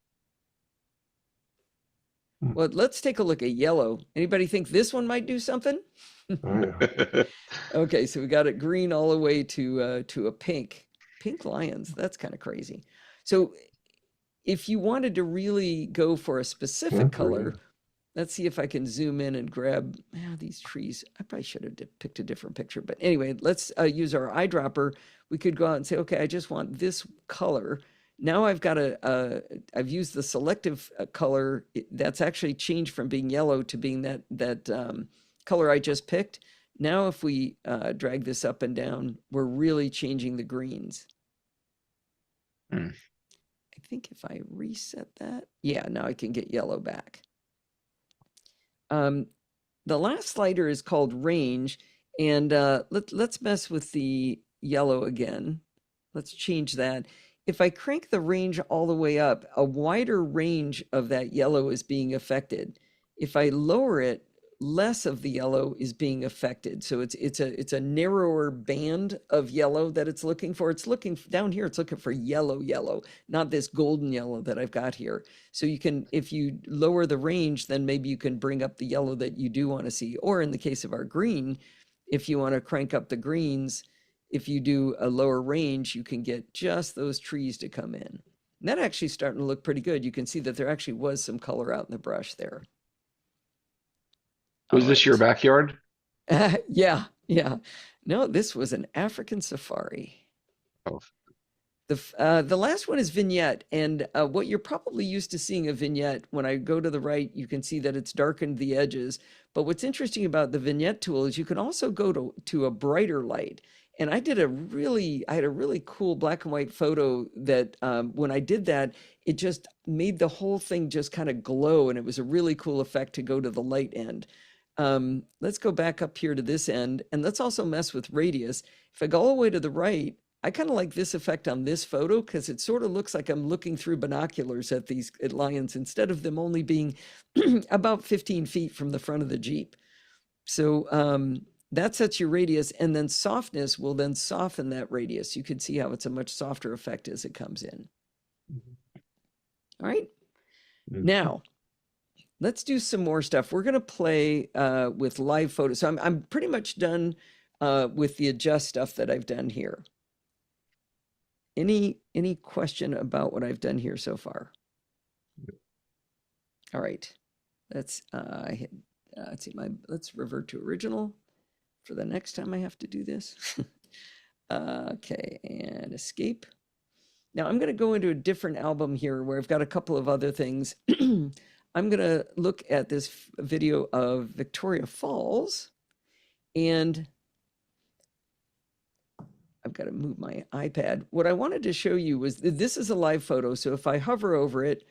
Well, let's take a look at yellow. Anybody think this one might do something? Oh, yeah. Okay, so we got it green all the way to a pink. Pink lions, that's kind of crazy. So if you wanted to really go for a specific color, let's see if I can zoom in and grab these trees. I probably should have picked a different picture, but anyway, let's use our eyedropper. We could go out and say, okay, I just want this color. Now I've got I've used the selective color. That's actually changed from being yellow to being that color I just picked. Now, if we drag this up and down, we're really changing the greens. I think if I reset that, yeah, now I can get yellow back. The last slider is called range, and let's mess with the yellow again. Let's change that. If I crank the range all the way up, a wider range of that yellow is being affected. If I lower it, less of the yellow is being affected. So it's a narrower band of yellow that it's looking for. It's looking down here, it's looking for yellow, not this golden yellow that I've got here. So you can, if you lower the range, then maybe you can bring up the yellow that you do want to see. Or in the case of our green, if you want to crank up the greens, if you do a lower range, you can get just those trees to come in. And that actually starting to look pretty good. You can see that there actually was some color out in the brush there. Was this your backyard? Yeah. No, this was an African safari. Oh. The last one is vignette, and what you're probably used to seeing a vignette, when I go to the right, you can see that it's darkened the edges. But what's interesting about the vignette tool is you can also go to a brighter light. And I had a really cool black and white photo that when I did that, it just made the whole thing just kind of glow, and it was a really cool effect to go to the light end. Let's go back up here to this end, and let's also mess with radius. If I go all the way to the right, I kind of like this effect on this photo because it sort of looks like I'm looking through binoculars at lions instead of them only being about 15 feet from the front of the Jeep. So that sets your radius, and then softness will then soften that radius. You can see how it's a much softer effect as it comes in. All right. Now, let's do some more stuff. We're going to play with live photos. So I'm pretty much done with the adjust stuff that I've done here. Any question about what I've done here so far? All right. Let's see, let's revert to original for the next time I have to do this. Okay, and escape. Now I'm going to go into a different album here where I've got a couple of other things. I'm going to look at this video of Victoria Falls, and I've got to move my iPad. What I wanted to show you was this is a live photo. So if I hover over it,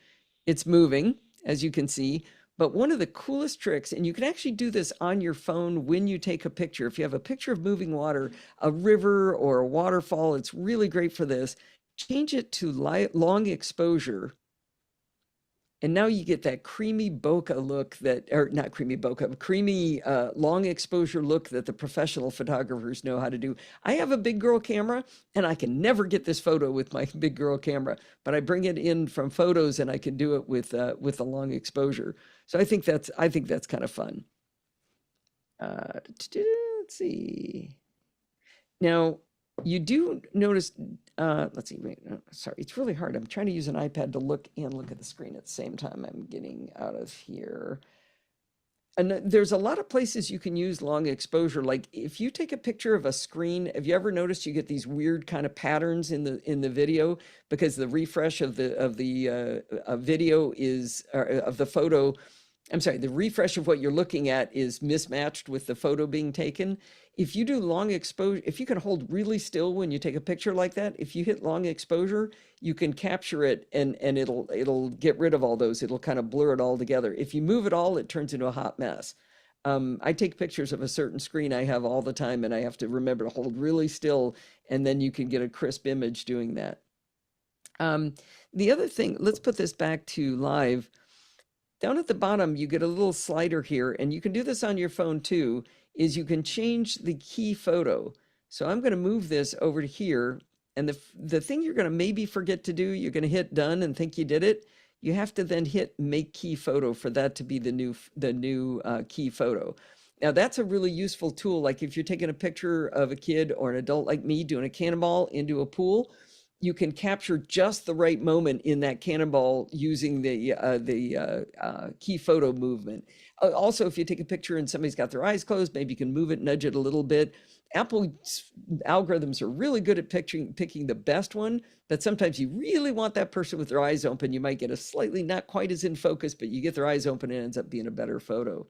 it's moving, as you can see. But one of the coolest tricks, and you can actually do this on your phone when you take a picture. If you have a picture of moving water, a river or a waterfall, it's really great for this. Change it to long exposure. And now you get that creamy bokeh look or not creamy bokeh, creamy long exposure look that the professional photographers know how to do. I have a big girl camera, and I can never get this photo with my big girl camera, but I bring it in from photos, and I can do it with a long exposure. So I think that's kind of fun. Let's see. Now, you do notice, let's see, wait, sorry, it's really hard. I'm trying to use an iPad to look at the screen at the same time. I'm getting out of here. And there's a lot of places you can use long exposure. Like if you take a picture of a screen, have you ever noticed you get these weird kind of patterns in the video because the refresh of the video is, of the photo, I'm sorry, the refresh of what you're looking at is mismatched with the photo being taken. If you do long exposure, if you can hold really still when you take a picture like that, if you hit long exposure, you can capture it and it'll get rid of all those. It'll kind of blur it all together. If you move it all, it turns into a hot mess. I take pictures of a certain screen I have all the time, and I have to remember to hold really still, and then you can get a crisp image doing that. The other thing, let's put this back to live. Down at the bottom, you get a little slider here, and you can do this on your phone too, is you can change the key photo. So I'm going to move this over to here, and the thing you're going to maybe forget to do, you're going to hit done and think you did it. You have to then hit make key photo for that to be the new key photo. Now that's a really useful tool. Like if you're taking a picture of a kid or an adult like me doing a cannonball into a pool, you can capture just the right moment in that cannonball using the key photo movement. Also, if you take a picture and somebody's got their eyes closed, maybe you can move it, nudge it a little bit. Apple's algorithms are really good at picking the best one, but sometimes you really want that person with their eyes open. You might get a slightly not quite as in focus, but you get their eyes open and it ends up being a better photo.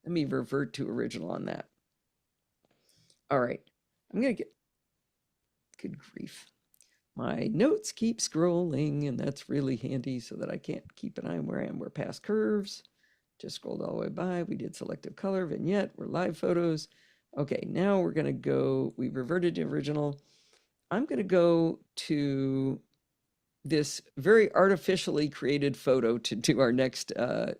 Let me revert to original on that. All right, I'm going to get, good grief. My notes keep scrolling, and that's really handy so that I can't keep an eye on where I am. We're past curves. Just scrolled all the way by. We did selective color, vignette. We're live photos. Okay, now we're going to go, we reverted to original. I'm going to go to this very artificially created photo to do our next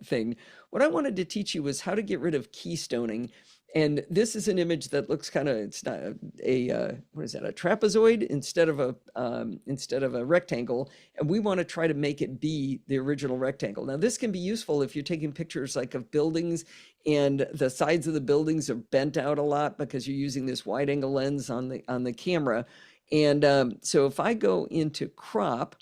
thing. What I wanted to teach you was how to get rid of keystoning. And this is an image that looks kind of, it's not a what is that, a trapezoid instead of a rectangle. And we want to try to make it be the original rectangle. Now, this can be useful if you're taking pictures like of buildings and the sides of the buildings are bent out a lot because you're using this wide angle lens on the camera. And so if I go into crop,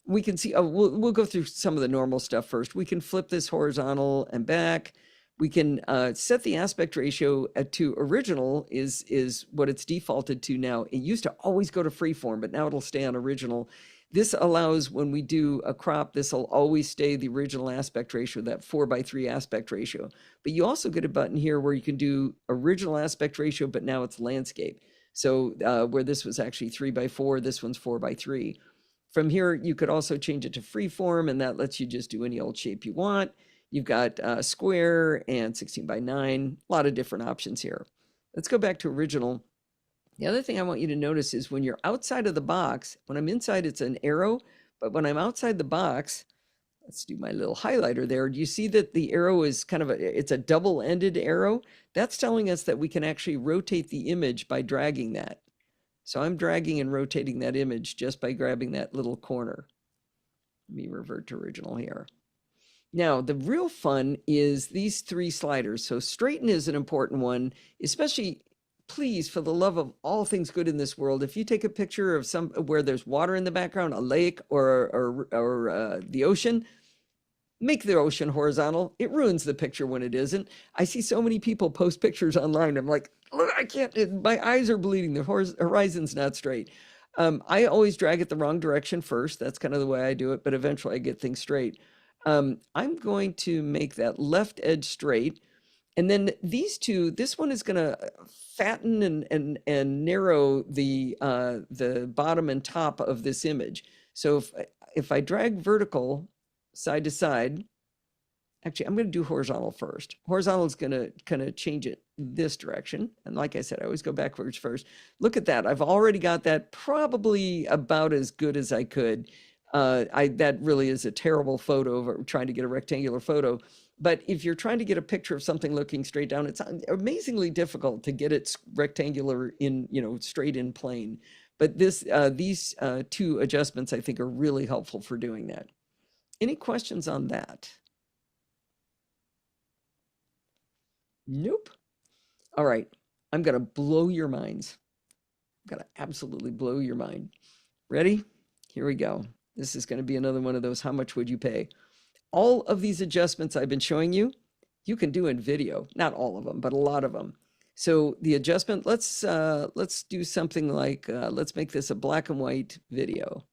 we can see, we'll go through some of the normal stuff first. We can flip this horizontal and back. We can set the aspect ratio to original is what it's defaulted to now. It used to always go to freeform, but now it'll stay on original. This allows when we do a crop, this will always stay the original aspect ratio, that 4:3 aspect ratio. But you also get a button here where you can do original aspect ratio, but now it's landscape. So where this was actually 3:4, this one's 4:3. From here, you could also change it to freeform, and that lets you just do any old shape you want. You've got square and 16:9, a lot of different options here. Let's go back to original. The other thing I want you to notice is when you're outside of the box, when I'm inside, it's an arrow, but when I'm outside the box, let's do my little highlighter there. Do you see that the arrow is kind of it's a double-ended arrow? That's telling us that we can actually rotate the image by dragging that. So I'm dragging and rotating that image just by grabbing that little corner. Let me revert to original here. Now, the real fun is these three sliders. So straighten is an important one, especially, please, for the love of all things good in this world, if you take a picture of where there's water in the background, a lake or the ocean, make the ocean horizontal. It ruins the picture when it isn't. I see so many people post pictures online. I'm like, look, I can't, my eyes are bleeding. The horizon's not straight. I always drag it the wrong direction first. That's kind of the way I do it, but eventually I get things straight. I'm going to make that left edge straight. And then these two, this one is going to fatten and narrow the bottom and top of this image. So if I drag vertical side to side, actually, I'm going to do horizontal first. Horizontal is going to kind of change it this direction. And like I said, I always go backwards first. Look at that. I've already got that probably about as good as I could. That really is a terrible photo of trying to get a rectangular photo. But if you're trying to get a picture of something looking straight down, it's amazingly difficult to get it rectangular in, straight in plane. But these two adjustments, I think, are really helpful for doing that. Any questions on that? Nope. All right. I'm going to blow your minds. I'm going to absolutely blow your mind. Ready? Here we go. This is going to be another one of those, how much would you pay? All of these adjustments I've been showing you, you can do in video. Not all of them, but a lot of them. So the adjustment, let's do something like, let's make this a black and white video.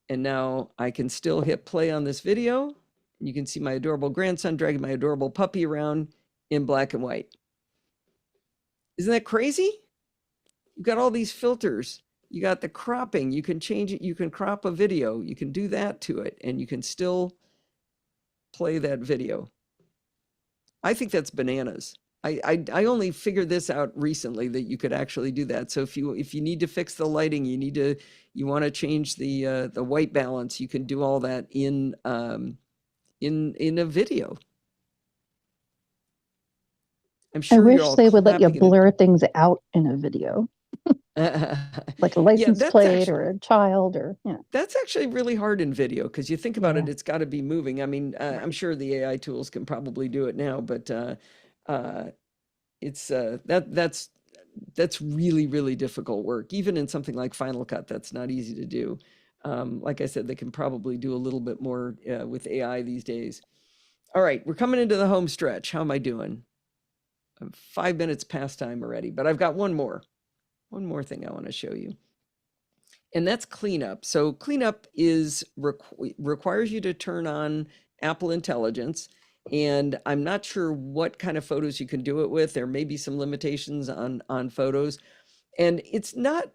And now I can still hit play on this video. You can see my adorable grandson dragging my adorable puppy around in black and white. Isn't that crazy? You've got all these filters. You got the cropping. You can change it. You can crop a video. You can do that to it, and you can still play that video. I think that's bananas. I only figured this out recently that you could actually do that. So if you need to fix the lighting, you want to change the white balance, you can do all that in a video. I'm sure I wish they would let you blur things out in a video. Like a license plate or a child or That's actually really hard in video because you think about it, it's got to be moving. I mean, I'm sure the AI tools can probably do it now, but it's that's that's really, really difficult work. Even in something like Final Cut, that's not easy to do. Like I said, they can probably do a little bit more with AI these days. All right, we're coming into the home stretch. How am I doing? I'm 5 minutes past time already, but I've got one more thing I want to show you. And that's cleanup. So cleanup is requires you to turn on Apple Intelligence. And I'm not sure what kind of photos you can do it with. There may be some limitations on photos. And it's not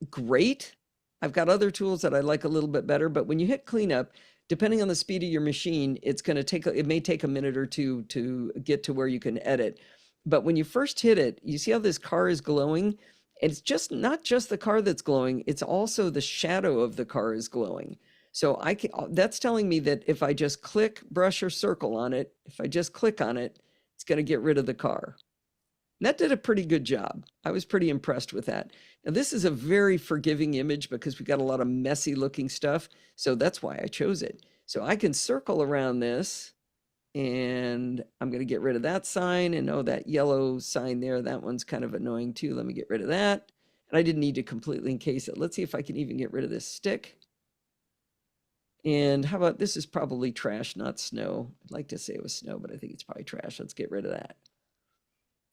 great. I've got other tools that I like a little bit better, but when you hit cleanup, depending on the speed of your machine, it may take a minute or two to get to where you can edit. But when you first hit it, you see how this car is glowing? It's just not just the car that's glowing, it's also the shadow of the car is glowing. So that's telling me that if I just click, brush, or circle on it, if I just click on it, it's going to get rid of the car. And that did a pretty good job. I was pretty impressed with that. Now, this is a very forgiving image because we got a lot of messy looking stuff. So that's why I chose it. So I can circle around this and I'm going to get rid of that sign. And oh, that yellow sign there, that one's kind of annoying too. Let me get rid of that. And I didn't need to completely encase it. Let's see if I can even get rid of this stick. And how about, this is probably trash, not snow. I'd like to say it was snow, but I think it's probably trash. Let's get rid of that.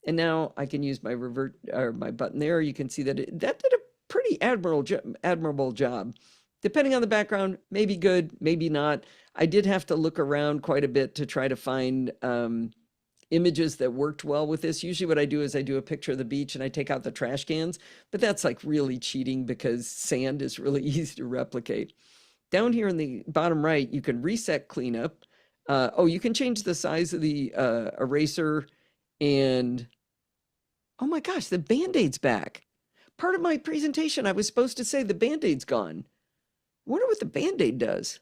And now I can use my my button there. You can see that that did a pretty admirable job. Depending on the background, maybe good, maybe not. I did have to look around quite a bit to try to find images that worked well with this. Usually what I do is I do a picture of the beach and I take out the trash cans, but that's like really cheating because sand is really easy to replicate. Down here in the bottom right, you can reset cleanup. Oh, you can change the size of the eraser, and oh my gosh, the Band-Aid's back. Part of my presentation, I was supposed to say the Band-Aid's gone. I wonder what the Band-Aid does.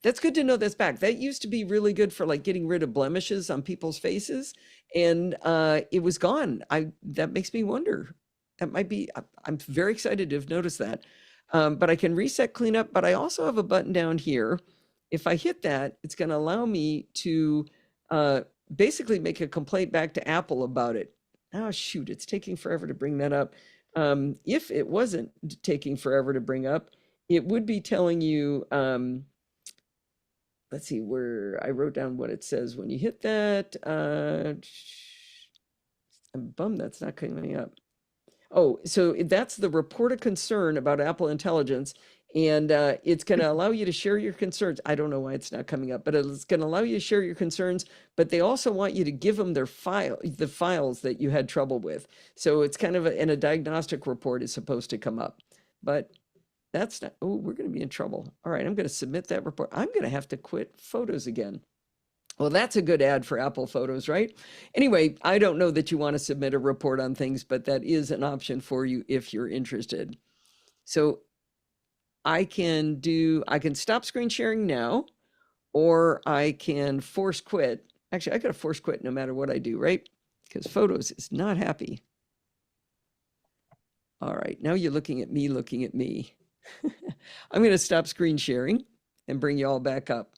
That's good to know that's back. That used to be really good for like getting rid of blemishes on people's faces, and it was gone. That makes me wonder. That might be, I'm very excited to have noticed that. But I can reset cleanup, but I also have a button down here. If I hit that, it's going to allow me to basically make a complaint back to Apple about it. Oh, shoot, it's taking forever to bring that up. If it wasn't taking forever to bring up, it would be telling you, let's see where I wrote down what it says when you hit that. I'm bummed that's not coming up. Oh, so that's the report of concern about Apple Intelligence. And it's going to allow you to share your concerns. I don't know why it's not coming up, but it's going to allow you to share your concerns. But they also want you to give them the files that you had trouble with. So it's kind of and a diagnostic report is supposed to come up. But that's not, oh, we're going to be in trouble. All right, I'm going to submit that report. I'm going to have to quit Photos again. Well, that's a good ad for Apple Photos, right? Anyway, I don't know that you want to submit a report on things, but that is an option for you if you're interested. So I can stop screen sharing now, or I can force quit. Actually, I got to force quit no matter what I do, right? Because Photos is not happy. All right, now you're looking at me. I'm going to stop screen sharing and bring you all back up.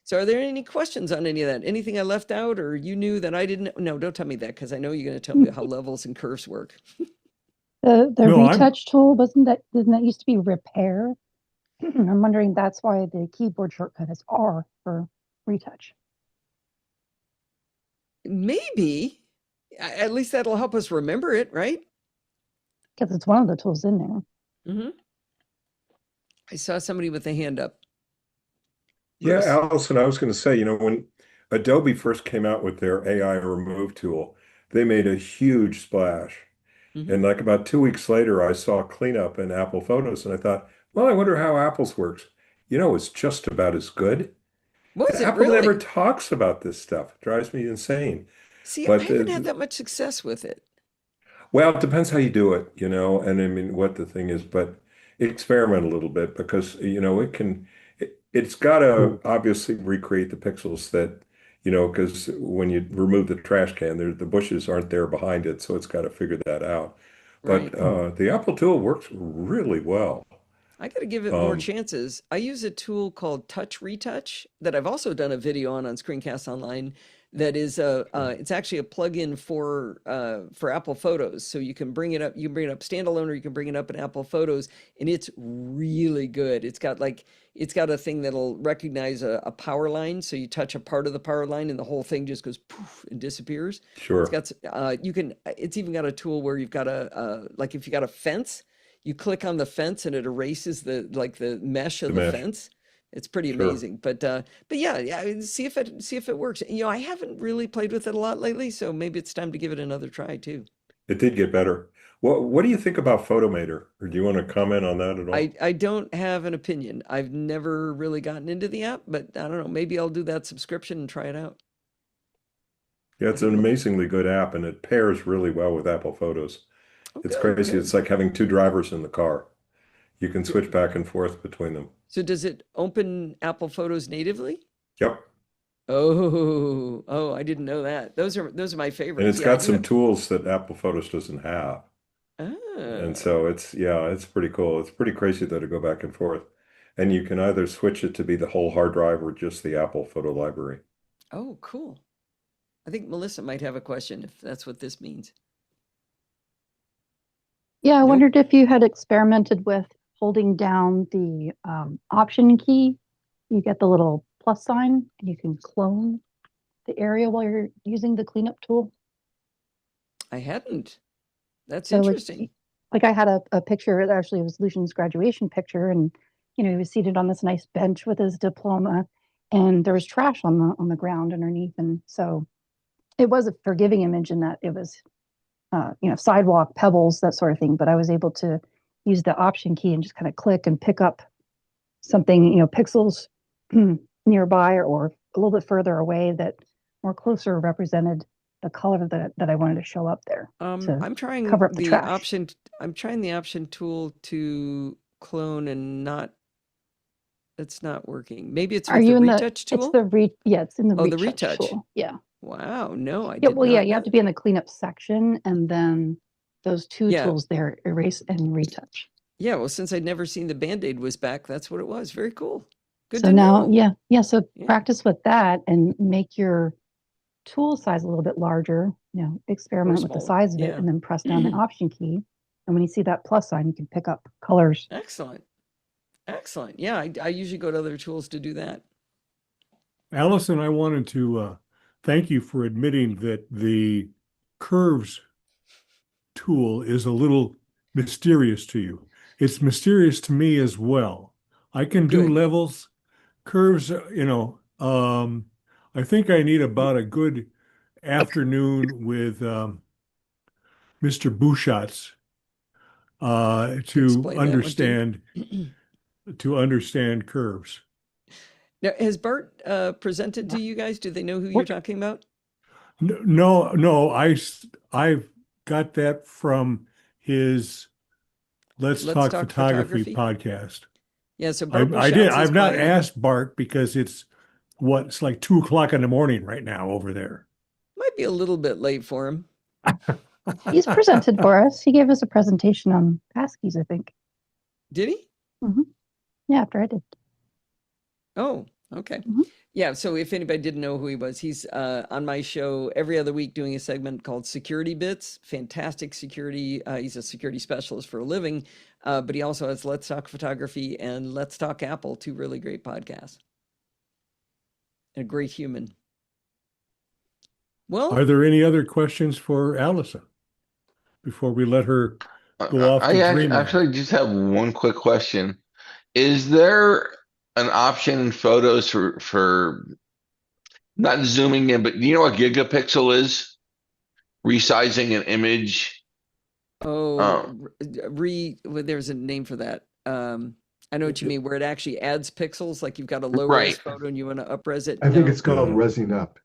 So are there any questions on any of that? Anything I left out or you knew that I didn't? No, don't tell me that because I know you're going to tell me how levels and curves work. The retouch tool, didn't that used to be repair? I'm wondering that's why the keyboard shortcut is R for retouch. Maybe. At least that'll help us remember it, right? Because it's one of the tools in there. Mm-hmm. I saw somebody with a hand up. Yeah, Allison, I was going to say, when Adobe first came out with their AI remove tool, they made a huge splash. Mm-hmm. And like about 2 weeks later, I saw cleanup in Apple Photos, and I thought, well, I wonder how Apple's works. It's just about as good. Apple never talks about this stuff. It drives me insane. See, I haven't had that much success with it. Well, it depends how you do it, and I mean what the thing is, but experiment a little bit because, it's got to obviously recreate the pixels that, because when you remove the trash can, the bushes aren't there behind it, so it's got to figure that out. But the Apple tool works really well. I got to give it more chances. I use a tool called Touch Retouch that I've also done a video on Screencast Online that is it's actually a plugin for Apple Photos. So you can bring it up standalone, or you can bring it up in Apple Photos, and it's really good. It's got a thing that'll recognize a power line. So you touch a part of the power line and the whole thing just goes poof and disappears. Sure. It's even got a tool where you've got like if you got a fence, you click on the fence and it erases the mesh of the fence. It's pretty amazing, but yeah, see if it works. I haven't really played with it a lot lately, so maybe it's time to give it another try too. It did get better. What do you think about Photomator? Or do you want to comment on that at all? I don't have an opinion. I've never really gotten into the app, but I don't know. Maybe I'll do that subscription and try it out. Yeah, it's an amazingly good app, and it pairs really well with Apple Photos. It's crazy. Good. It's like having two drivers in the car. You can switch back and forth between them. So does it open Apple Photos natively? Yep. Oh, I didn't know that. Those are my favorites. And it's got some tools that Apple Photos doesn't have. And so it's pretty cool. It's pretty crazy though to go back and forth. And you can either switch it to be the whole hard drive or just the Apple Photo Library. Oh, cool. I think Melissa might have a question if that's what this means. Yeah, I wondered if you had experimented with holding down the Option key. You get the little plus sign and you can clone the area while you're using the cleanup tool. I hadn't. That's interesting. Like I had a picture, it actually was Lucian's graduation picture, and he was seated on this nice bench with his diploma, and there was trash on the ground underneath, and so it was a forgiving image in that it was sidewalk, pebbles, that sort of thing, but I was able to use the Option key and just kind of click and pick up something, pixels nearby or a little bit further away that more closer represented the color that I wanted to show up there. I'm trying cover up the trash. Option. I'm trying the Option tool to clone, and it's not working. Maybe it's with the retouch tool. It's the it's in the the retouch tool. Yeah. Wow. No, I did not. You have to be in the cleanup section, and then those two tools there, erase and retouch. Yeah. Well, since I'd never seen the Band-Aid was back, that's what it was. Very cool. Good so to now, know. So practice with that and make your tool size a little bit larger. Experiment with the size of it, and then press down the Option key. And when you see that plus sign, you can pick up colors. Excellent. Yeah, I usually go to other tools to do that. Allison, I wanted to thank you for admitting that the curves tool is a little mysterious to you. It's mysterious to me as well. I can do levels, curves, I think I need about a good afternoon with Mr. Bouchatz to understand curves. Now, has Bart presented to you guys? Do they know who you're talking about? No, I've got that from his Let's Talk Photography podcast. Yeah, so Bart I did. I've not asked Bart because it's like 2:00 in the morning right now over there. Might be a little bit late for him. He's presented for us. He gave us a presentation on passkeys, I think. Did he? Mm-hmm. Yeah, after I did. Oh, okay. Mm-hmm. Yeah, so if anybody didn't know who he was, he's on my show every other week doing a segment called Security Bits. Fantastic security. He's a security specialist for a living, but he also has Let's Talk Photography and Let's Talk Apple, two really great podcasts. And a great human. Well, are there any other questions for Allison before we let her go off to dreamland? I actually just have one quick question. Is there an option in Photos for not zooming in, but do you know what gigapixel is? Resizing an image? There's a name for that. I know what you mean, where it actually adds pixels, like you've got a low-res photo and you want to up-res it. I think it's called resing up.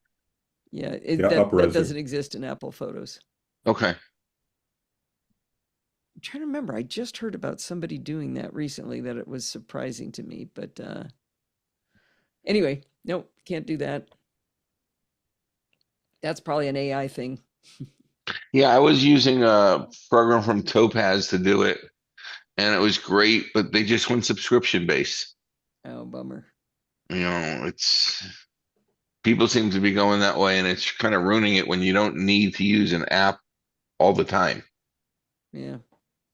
Yeah, that doesn't exist in Apple Photos. Okay. I'm trying to remember. I just heard about somebody doing that recently that it was surprising to me. But anyway, nope, can't do that. That's probably an AI thing. Yeah, I was using a program from Topaz to do it, and it was great, but they just went subscription based. Oh, bummer. It's People seem to be going that way, and it's kind of ruining it when you don't need to use an app all the time. Yeah.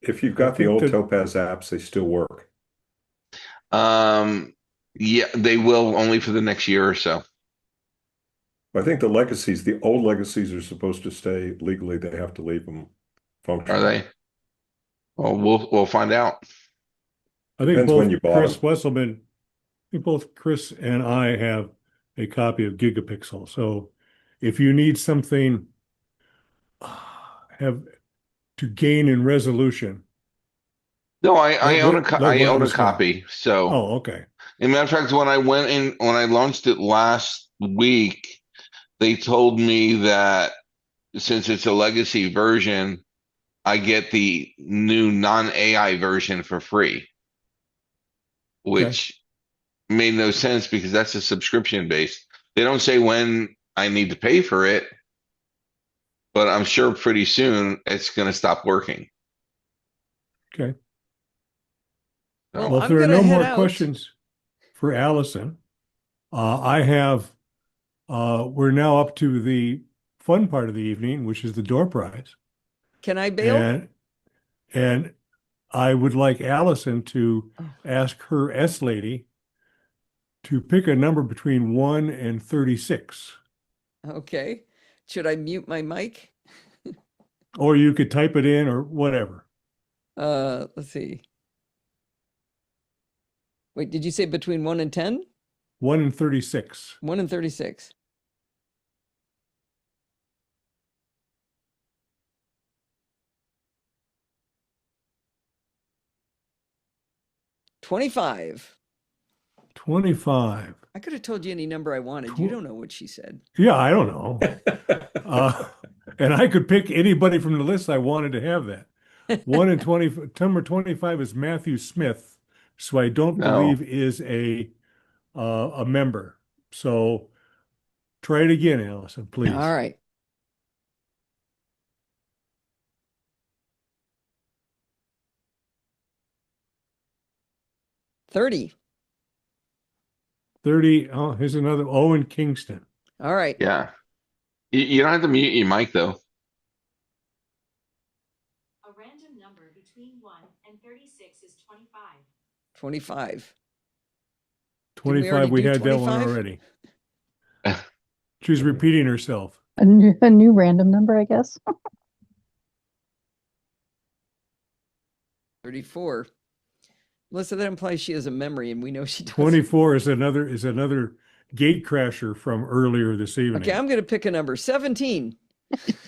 If you've I got the think old that- Topaz apps, they still work. Yeah, they will only for the next year or so. I think the old legacies are supposed to stay legally. They have to leave them Are functional. they? Well, we'll find out. I think Depends when you bought Chris them. Wesselman, I think both Chris and I have a copy of Gigapixel. So if you need something have to gain in resolution, No, I own let I one of own a us know. copy. So, Oh, okay. as a matter of fact, when I launched it last week, they told me that since it's a legacy version, I get the new non-AI version for free, which made no sense because that's a subscription based. They don't say when I need to pay for it, but I'm sure pretty soon it's going to stop working. Okay. Well, Well, if I'm there are gonna no head more out. questions for Allison, I have, we're now up to the fun part of the evening, which is the door prize. Can I bail? And I would like Allison to ask her S lady to pick a number between 1 and 36. Okay. Should I mute my mic? Or you could type it in or whatever. Let's see. Wait, did you say between 1 and 10? 1 and 36. 1 and 36. $25. 25. I could have told you any number I wanted. You don't know what she said. Yeah, I don't know. And I could pick anybody from the list I wanted to have that. 1 and 20, number 25 is Matthew Smith, so I don't believe is a member. So try it again, Allison, please. All right. $30. 30. Oh, here's another Owen Kingston. All right. Yeah. You don't have to mute your mic though. A random number between 1 and 36 is 25. 25. 25, we do had that one 25? already. She's repeating herself. A new random number, I guess. 34. Melissa, that implies she has a memory, and we know she does. 24 is another gate crasher from earlier this evening. Okay, I'm going to pick a number. 17.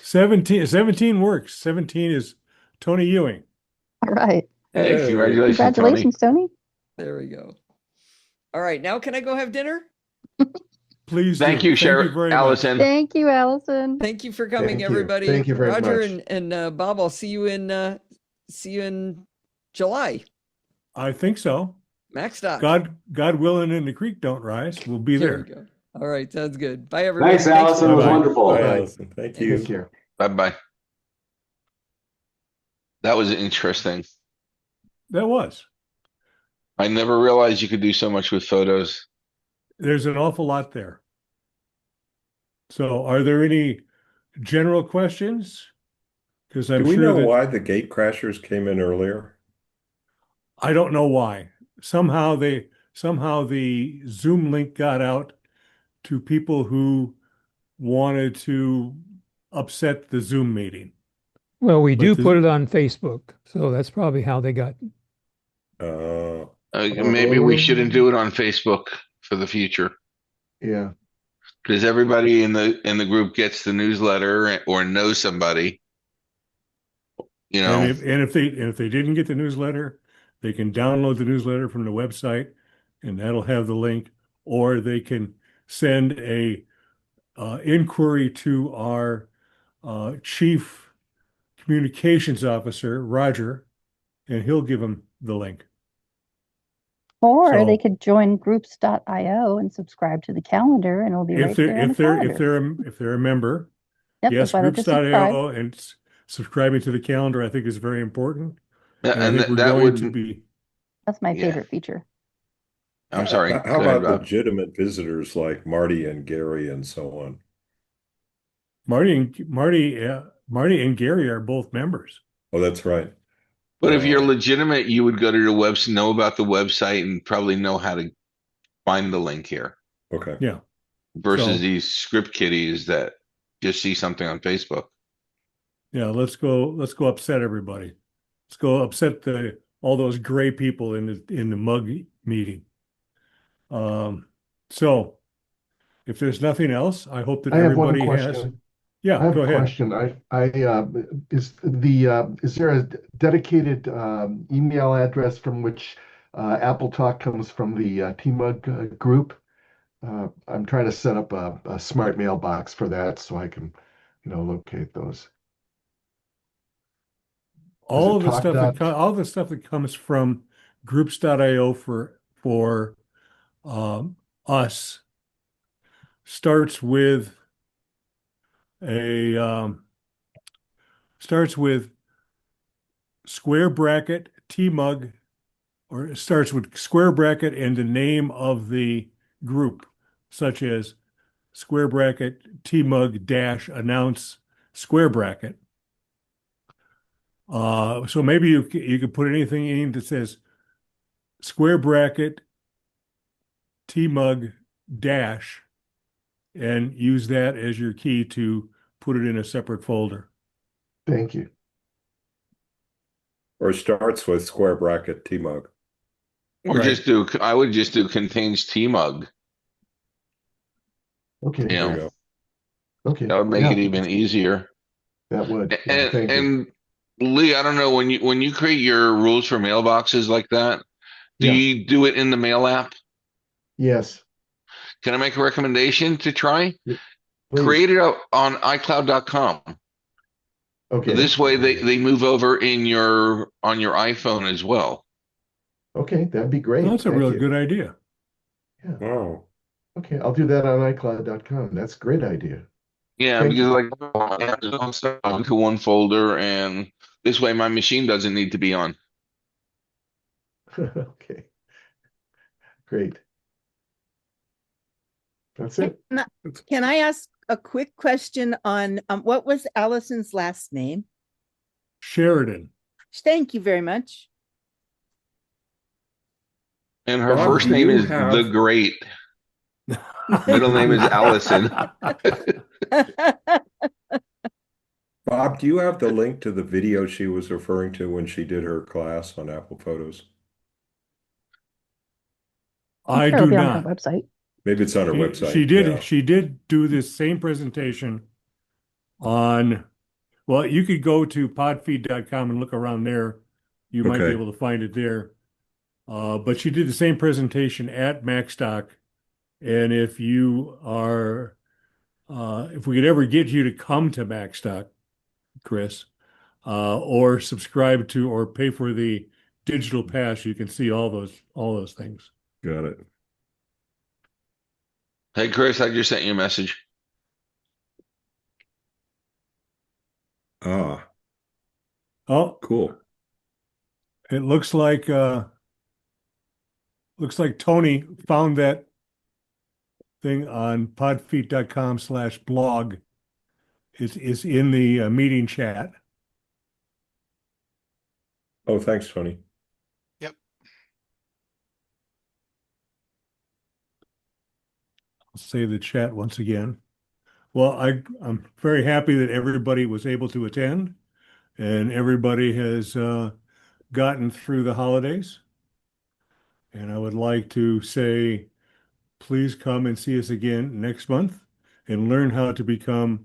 17 works. 17 is Tony Ewing. All right. Hey, congratulations, Congratulations, Tony. There we go. All right, now can I go have dinner? Please Thank do. you, Sheridan, very Allison. Thank you, Allison. Thank you for coming, Thank you. everybody. Thank you very Roger much. and Bob, I'll see you in July. I think so. Max Doc. God willing, and the creek don't rise. We'll be There there. we go. All right, sounds good. Bye, everybody. Thanks, Allison. It was Bye-bye. wonderful. Bye, Allison. Thank you. Take care. Bye-bye. That was interesting. That was. I never realized you could do so much with photos. There's an awful lot there. So are there any general questions? Because I'm Do we sure know that why the gate crashers came in earlier? I don't know why. Somehow the Zoom link got out to people who wanted to upset the Zoom meeting. Well, we do But put it on Facebook, so that's probably how they got. Maybe we shouldn't do it on Facebook for the future. Yeah. Because everybody in the group gets the newsletter or knows somebody. You know, And if they didn't get the newsletter, they can download the newsletter from the website, and that'll have the link, or they can send a inquiry to our chief communications officer, Roger, and he'll give them the link. Or So- they could join groups.io and subscribe to the calendar, and it'll be right there on the calendar. If they're a member, Yep, yes, that's why they just subscribe. groups.io and subscribing to the calendar, I think, is very important. and I think we're that going would to be. That's my Yeah. favorite feature. I'm sorry. How Go ahead, about Bob. legitimate visitors like Marty and Gary and so on? Marty and Gary are both members. Oh, that's right. But if you're legitimate, you would go to the website, know about the website, and probably know how to find the link here. Okay. Yeah. Versus So- these script kiddies that just see something on Facebook. Yeah, let's go upset everybody. Let's go upset all those gray people in the mug meeting. So if there's nothing else, I hope that I have one everybody has. question. Yeah, I have go a ahead. question. Is there a dedicated email address from which Apple Talk comes from the TMUG group? I'm trying to set up a smart mailbox for that so I can, locate those. All it the stuff that talk all the stuff that comes from groups.io for us starts with square bracket tmug, or it starts with square bracket and the name of the group, such as square bracket tmug dash announce square bracket. So maybe you could put anything in that says square bracket tmug dash and use that as your key to put it in a separate folder. Thank you. Or starts with square bracket tmug. Or Right. I would just do contains tmug. Okay. You There you know, go. Okay. that would make Yeah, it even easier. that would. Yeah, And thank you. and Lee, I don't know when you create your rules for mailboxes like that, do Yeah. you do it in the mail app? Yes. Can I make a recommendation to try? Please. Create it up on iCloud.com. Okay. This way they move over on your iPhone as well. Okay, that'd be great. Well, that's a Thank real you. good idea. Yeah. Wow. Okay, I'll do that on iCloud.com. That's a great idea. Yeah, Thank because you. like I have to dump stuff into one folder, and this way my machine doesn't need to be on. Okay, great. That's it. Can I ask a quick question on what was Allison's last name? Sheridan. Thank you very much. And her Bob, first do name you is The have Great. Middle name is Allison. Bob, do you have the link to the video she was referring to when she did her class on Apple Photos? I It'll do be on her not. website. Maybe it's on her She website. did Yeah. she did do this same presentation on, well, you could go to podfeed.com and look around there. You might be Okay. able to find it there. But she did the same presentation at Macstock. And if we could ever get you to come to Macstock, Chris, or subscribe to or pay for the digital pass, you can see all those things. Got it. Hey Chris, I just sent you a message. Ah, Oh, cool. it looks like Tony found that thing on podfeet.com/blog. It's in the meeting chat. Oh, thanks, Tony. I'll save the chat once again. Well, I'm very happy that everybody was able to attend and everybody has gotten through the holidays. And I would like to say, please come and see us again next month and learn how to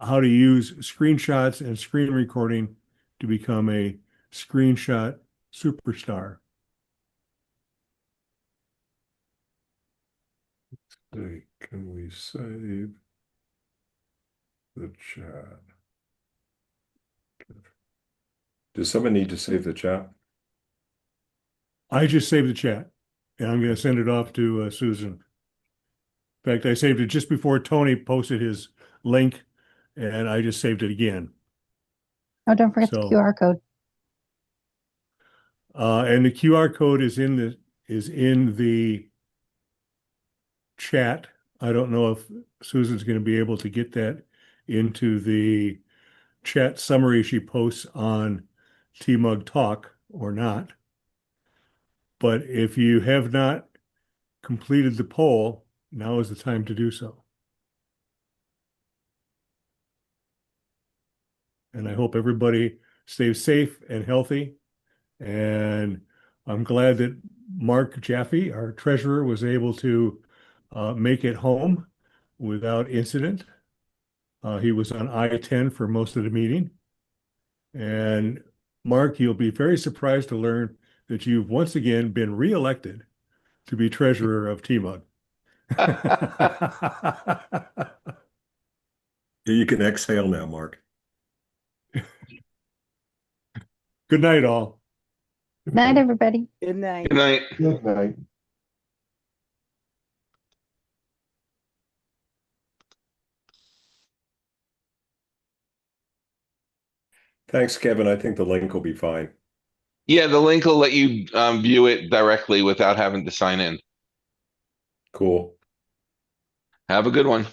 how to use screenshots and screen recording to become a screenshot superstar. Hey, can we save the chat? Does someone need to save the chat? I just saved the chat and I'm going to send it off to Susan. In fact, I saved it just before Tony posted his link and I just saved it again. Oh, don't forget the So- QR code. And the QR code is in is in the chat. I don't know if Susan's going to be able to get that into the chat summary she posts on TMUG Talk or not. But if you have not completed the poll, now is the time to do so. And I hope everybody stays safe and healthy. And I'm glad that Mark Jaffe, our treasurer, was able to make it home without incident. He was on I-10 for most of the meeting. And Mark, you'll be very surprised to learn that you've once again been reelected to be treasurer of TMUG. You can exhale now, Mark. Good night, all. Good night, everybody. Good night. Good night. Good night. Thanks, Kevin. I think the link will be fine. Yeah, the link will let you view it directly without having to sign in. Cool. Have a good one.